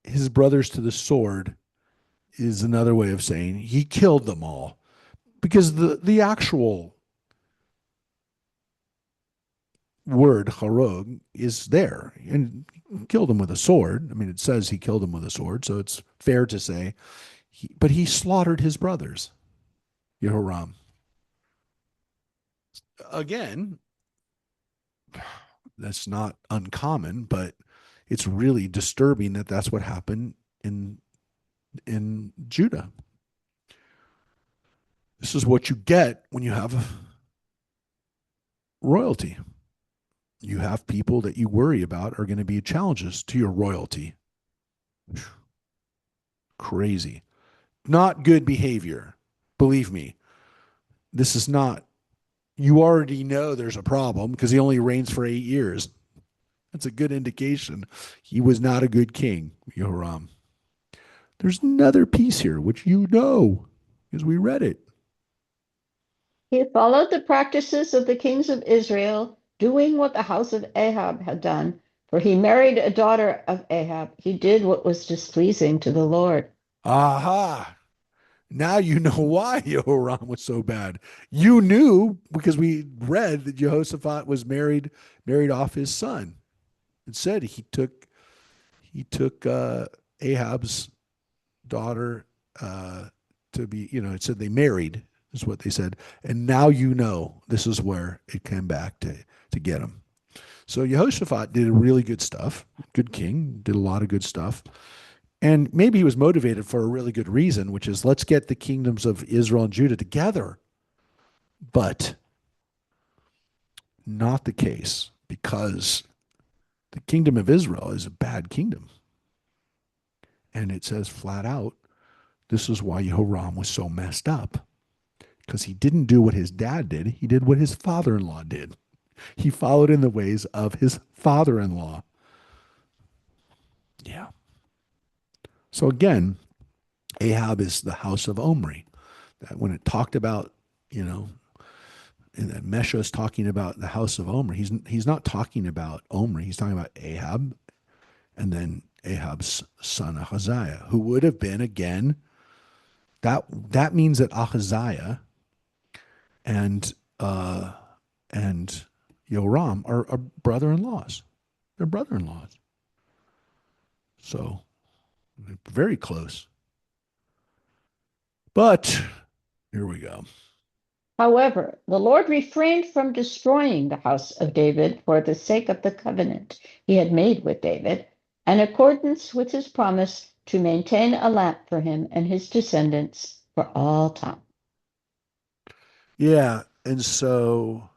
his brothers to the sword is another way of saying he killed them all because the actual word harog is there and killed him with a sword. I mean, it says he killed him with a sword, so it's fair to say. But he slaughtered his brothers, Yehoram. Again, That's not uncommon, but it's really disturbing that that's what happened in Judah. This is what you get when you have royalty. You have people that you worry about are going to be challenges to your royalty. Crazy. Not good behavior. Believe me, this is not, you already know there's a problem because he only reigns for 8 years. That's a good indication. He was not a good king, Jehoram. There's another piece here, which you know, because we read it. He followed the practices of the kings of Israel, doing what the house of Ahab had done, for he married a daughter of Ahab. He did what was displeasing to the Lord. Aha. Now you know why Jehoram was so bad. You knew because we read that Jehoshaphat was married off his son. It said he took Ahab's daughter to be, it said they married, is what they said. And now you know this is where it came back to get him. So Jehoshaphat did really good stuff, good king, did a lot of good stuff. And maybe he was motivated for a really good reason, which is let's get the kingdoms of Israel and Judah together. But not the case because the kingdom of Israel is a bad kingdom. And it says flat out, this is why Jehoram was so messed up because he didn't do what his dad did. He did what his father in law did. He followed in the ways of his father in law. Yeah. So again, Ahab is the house of Omri. That when it talked about, you know, and Mesha is talking about the house of Omri, he's not talking about Omri. He's talking about Ahab and then Ahab's son Ahaziah, who would have been again. That means that Ahaziah and uh, and Yoram are brother-in-laws. They're brother-in-laws. So very close. But here we go. However, the Lord refrained from destroying the house of David for the sake of the covenant he had made with David, in accordance with his promise to maintain a lamp for him and his descendants for all time. Yeah, and so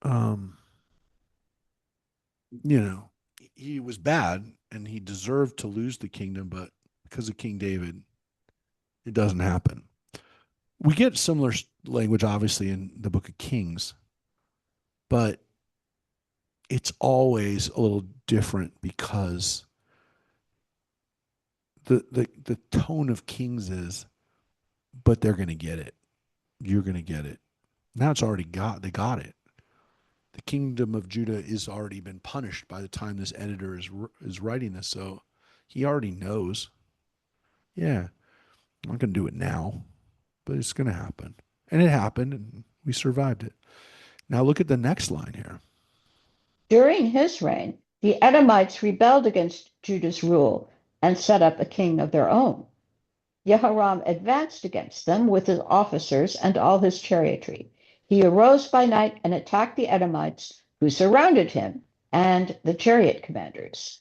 um, you know, he was bad and he deserved to lose the kingdom, but because of King David, it doesn't happen. We get similar language, obviously, in the book of Kings, but it's always a little different because the tone of Kings is, but they're going to get it. You're going to get it. Now it's already they got it. The kingdom of Judah is already been punished by the time this editor is writing this, so he already knows. Yeah, I'm not going to do it now, but it's going to happen. And it happened, and we survived it. Now look at the next line here. During his reign, the Edomites rebelled against Judah's rule and set up a king of their own. Jehoram advanced against them with his officers and all his chariotry. He arose by night and attacked the Edomites, who surrounded him, and the chariot commanders.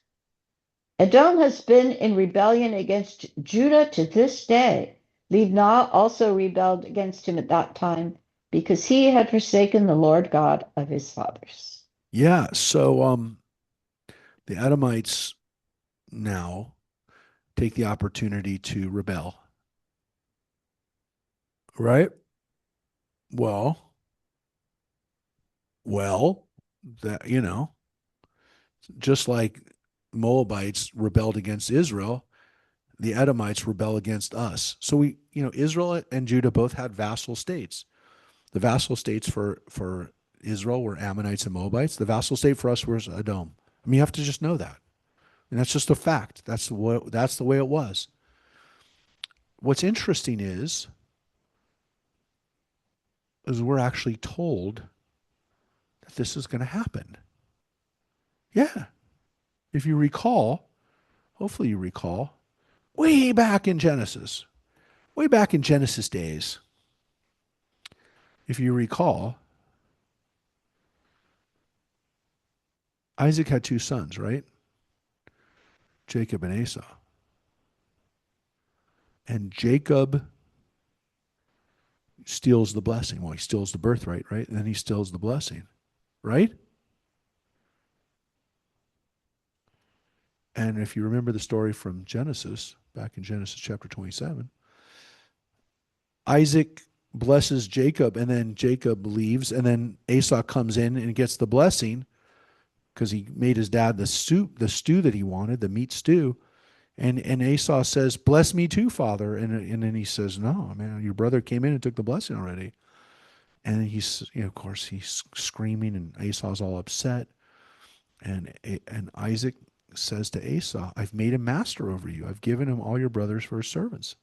Edom has been in rebellion against Judah to this day. Libnah also rebelled against him at that time because he had forsaken the Lord God of his fathers. Yeah, so the Edomites now take the opportunity to rebel, right? Well, well, that just like Moabites rebelled against Israel, the Edomites rebel against us. So Israel and Judah both had vassal states. The vassal states for Israel were Ammonites and Moabites. The vassal state for us was Edom. I mean, you have to just know that, and that's just a fact. That's the way it was. What's interesting is we're actually told that this is going to happen. Yeah, if you recall, hopefully you recall, way back in Genesis days, if you recall, Isaac had two sons, right? Jacob and Esau. And Jacob steals the blessing. Well, he steals the birthright, right? And then he steals the blessing, right? And if you remember the story from Genesis, back in Genesis chapter 27, Isaac blesses Jacob, and then Jacob leaves, and then Esau comes in and gets the blessing because he made his dad the stew that he wanted, the meat stew. And Esau says, "Bless me too, father." And then he says, "No, man, your brother came in and took the blessing already." And he's, of course, he's screaming, and Esau's all upset. And Isaac says to Esau, "I've made him master over you. I've given him all your brothers for his servants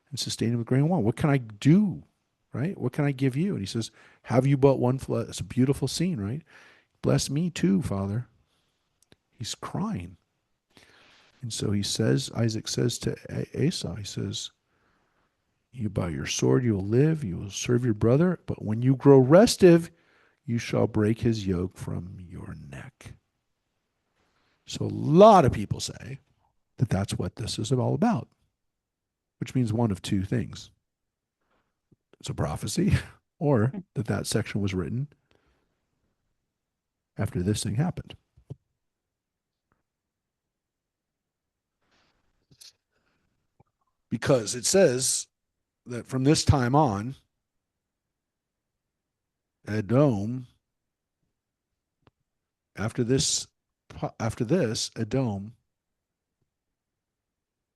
and sustained him with grain and wine. What can I do? Right? What can I give you?" And he says, "Have you but one flesh?" It's a beautiful scene, right? "Bless me too, father." He's crying. And so Isaac says to Esau, he says, "You by your sword you will live, you will serve your brother, but when you grow restive, you shall break his yoke from your neck." So a lot of people say that that's what this is all about, which means one of two things. It's a prophecy, or that section was written after this thing happened. Because it says that from this time on, Edom, after this, Edom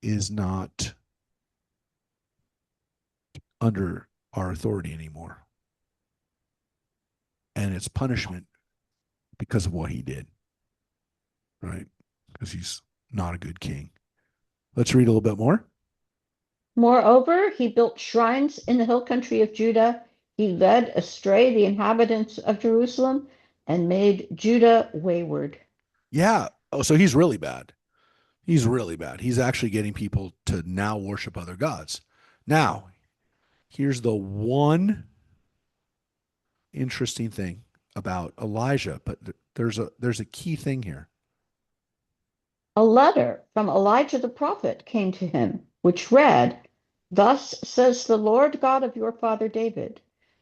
is not under our authority anymore. And it's punishment because of what he did, right? Because he's not a good king. Let's read a little bit more. Moreover, he built shrines in the hill country of Judah. He led astray the inhabitants of Jerusalem and made Judah wayward. Yeah. Oh, so he's really bad. He's really bad. He's actually getting people to now worship other gods. Now, here's the one interesting thing about Elijah, but there's a key thing here. A letter from Elijah the prophet came to him, which read, "Thus says the Lord God of your father David,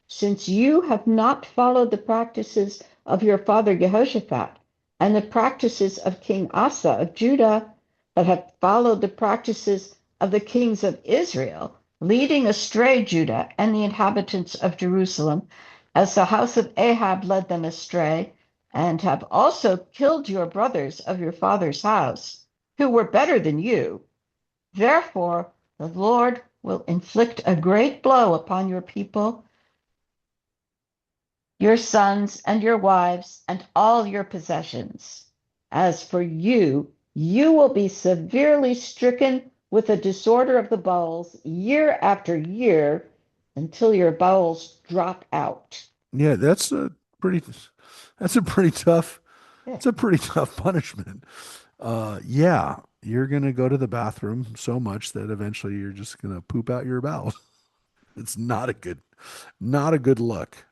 since you have not followed the practices of your father Jehoshaphat and the practices of King Asa of Judah, but have followed the practices of the kings of Israel, leading astray Judah and the inhabitants of Jerusalem, as the house of Ahab led them astray, and have also killed your brothers of your father's house, who were better than you. Therefore, the Lord will inflict a great blow upon your people, your sons and your wives, and all your possessions. As for you, you will be severely stricken with the disorder of the bowels year after year until your bowels drop out." Yeah, pretty that's a pretty tough Yeah. it's a pretty tough punishment. Yeah, you're gonna go to the bathroom so much that eventually you're just gonna poop out your bowels. It's not a good look.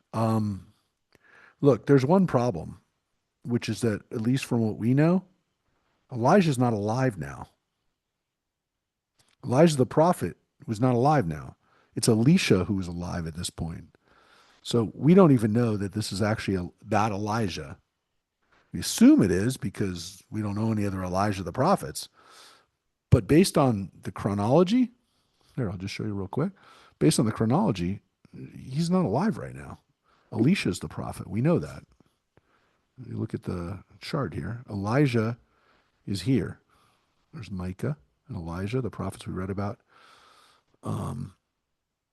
Look, there's one problem, which is that at least from what we know, Elijah's not alive now. Elijah the prophet was not alive now. It's Elisha who is alive at this point. So we don't even know that this is actually that Elijah. We assume it is because we don't know any other Elijah the prophets. But based on the chronology, here, I'll just show you real quick. Based on the chronology, he's not alive right now. Elisha's the prophet. We know that. You look at the chart here. Elijah is here. There's Micah and Elijah, the prophets we read about um,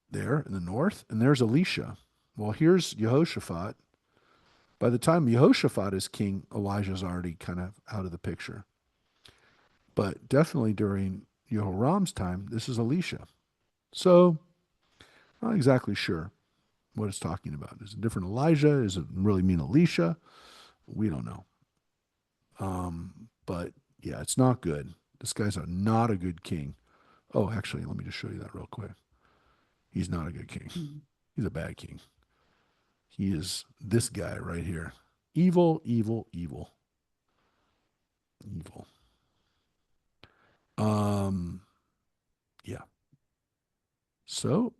there in the north. And there's Elisha. Well, here's Jehoshaphat. By the time Jehoshaphat is king, Elijah's already kind of out of the picture. But definitely during Jehoram's time, this is Elisha. So, not exactly sure what it's talking about. Is it different Elijah? Does it really mean Elisha? We don't know. But yeah, it's not good. This guy's not a good king. Oh, actually, let me just show you that real quick. He's not a good king. He's a bad king. He is this guy right here. Evil, evil, evil, evil. Um, yeah. So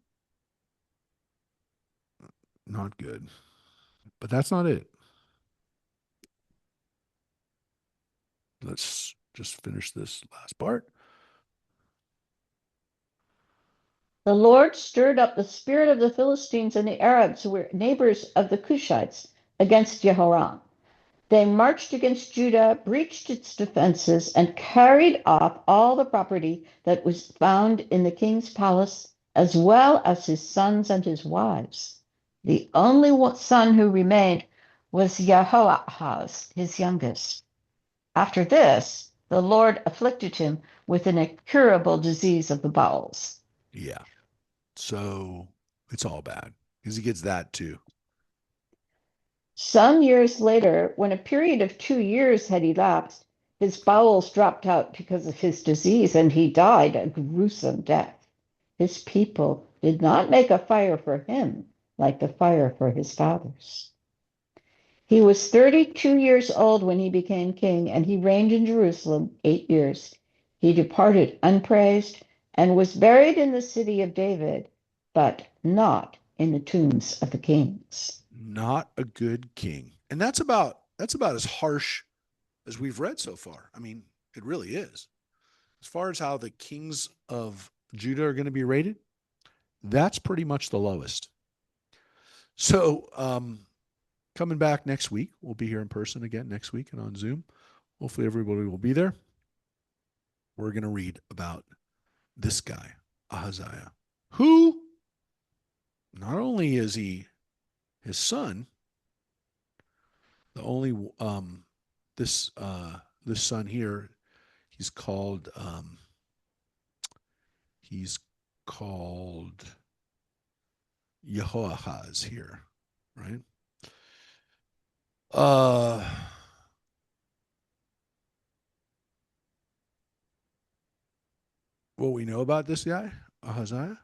not good. But that's not it. Let's just finish this last part. The Lord stirred up the spirit of the Philistines and the Arabs, who were neighbors of the Cushites, against Jehoram. They marched against Judah, breached its defenses, and carried off all the property that was found in the king's palace, as well as his sons and his wives. The only son who remained was Jehoahaz, his youngest. After this, the Lord afflicted him with an incurable disease of the bowels. Yeah. So it's all bad because he gets that too. Some years later, when a period of 2 years had elapsed, his bowels dropped out because of his disease, and he died a gruesome death. His people did not make a fire for him like the fire for his fathers. He was 32 years old when he became king, and he reigned in Jerusalem 8 years. He departed unpraised and was buried in the city of David, but not in the tombs of the kings. Not a good king. And that's about as harsh as we've read so far. I mean, it really is. As far as how the kings of Judah are going to be rated, that's pretty much the lowest. So, coming back next week, we'll be here in person again next week and on Zoom. Hopefully, everybody will be there. We're going to read about this guy, Ahaziah, who not only is he his son, the only this son here, he's called he's called Jehoahaz here, right? Uh, what we know about this guy, Ahaziah,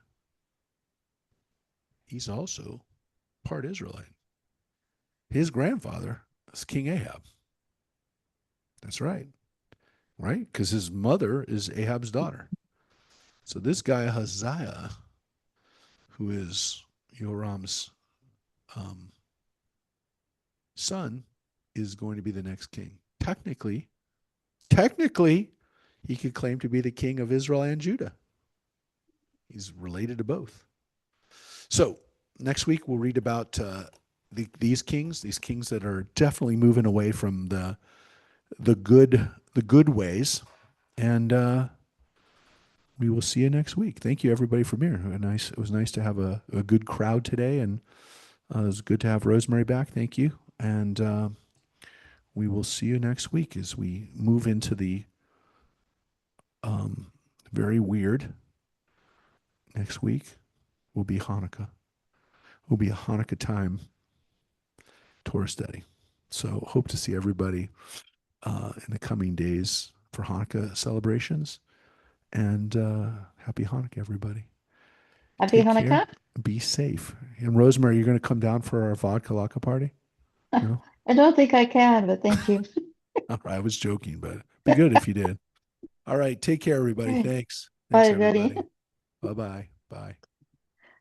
he's also part Israelite. His grandfather is King Ahab. That's right, right? Because his mother is Ahab's daughter. So this guy Ahaziah, who is Yoram's um, son, is going to be the next king. Technically, he could claim to be the king of Israel and Judah. He's related to both. So next week we'll read about these kings that are definitely moving away from the good ways, and we will see you next week. Thank you everybody for being here. It was nice to have a good crowd today, and it was good to have Rosemary back. Thank you, and we will see you next week as we move into the um, very weird. Next week will be Hanukkah. Will be a Hanukkah time Torah study. So hope to see everybody in the coming days for Hanukkah celebrations. And happy Hanukkah, everybody. Happy Take care. Hanukkah. Be safe. And Rosemary, you're going to come down for our vodka laka party? No? I don't think I can, but thank you. All right, I was joking, but it'd be good if you did. All right. Take care, everybody. Okay. Thanks. Thanks, Bye, Betty. everybody. Bye-bye. Bye.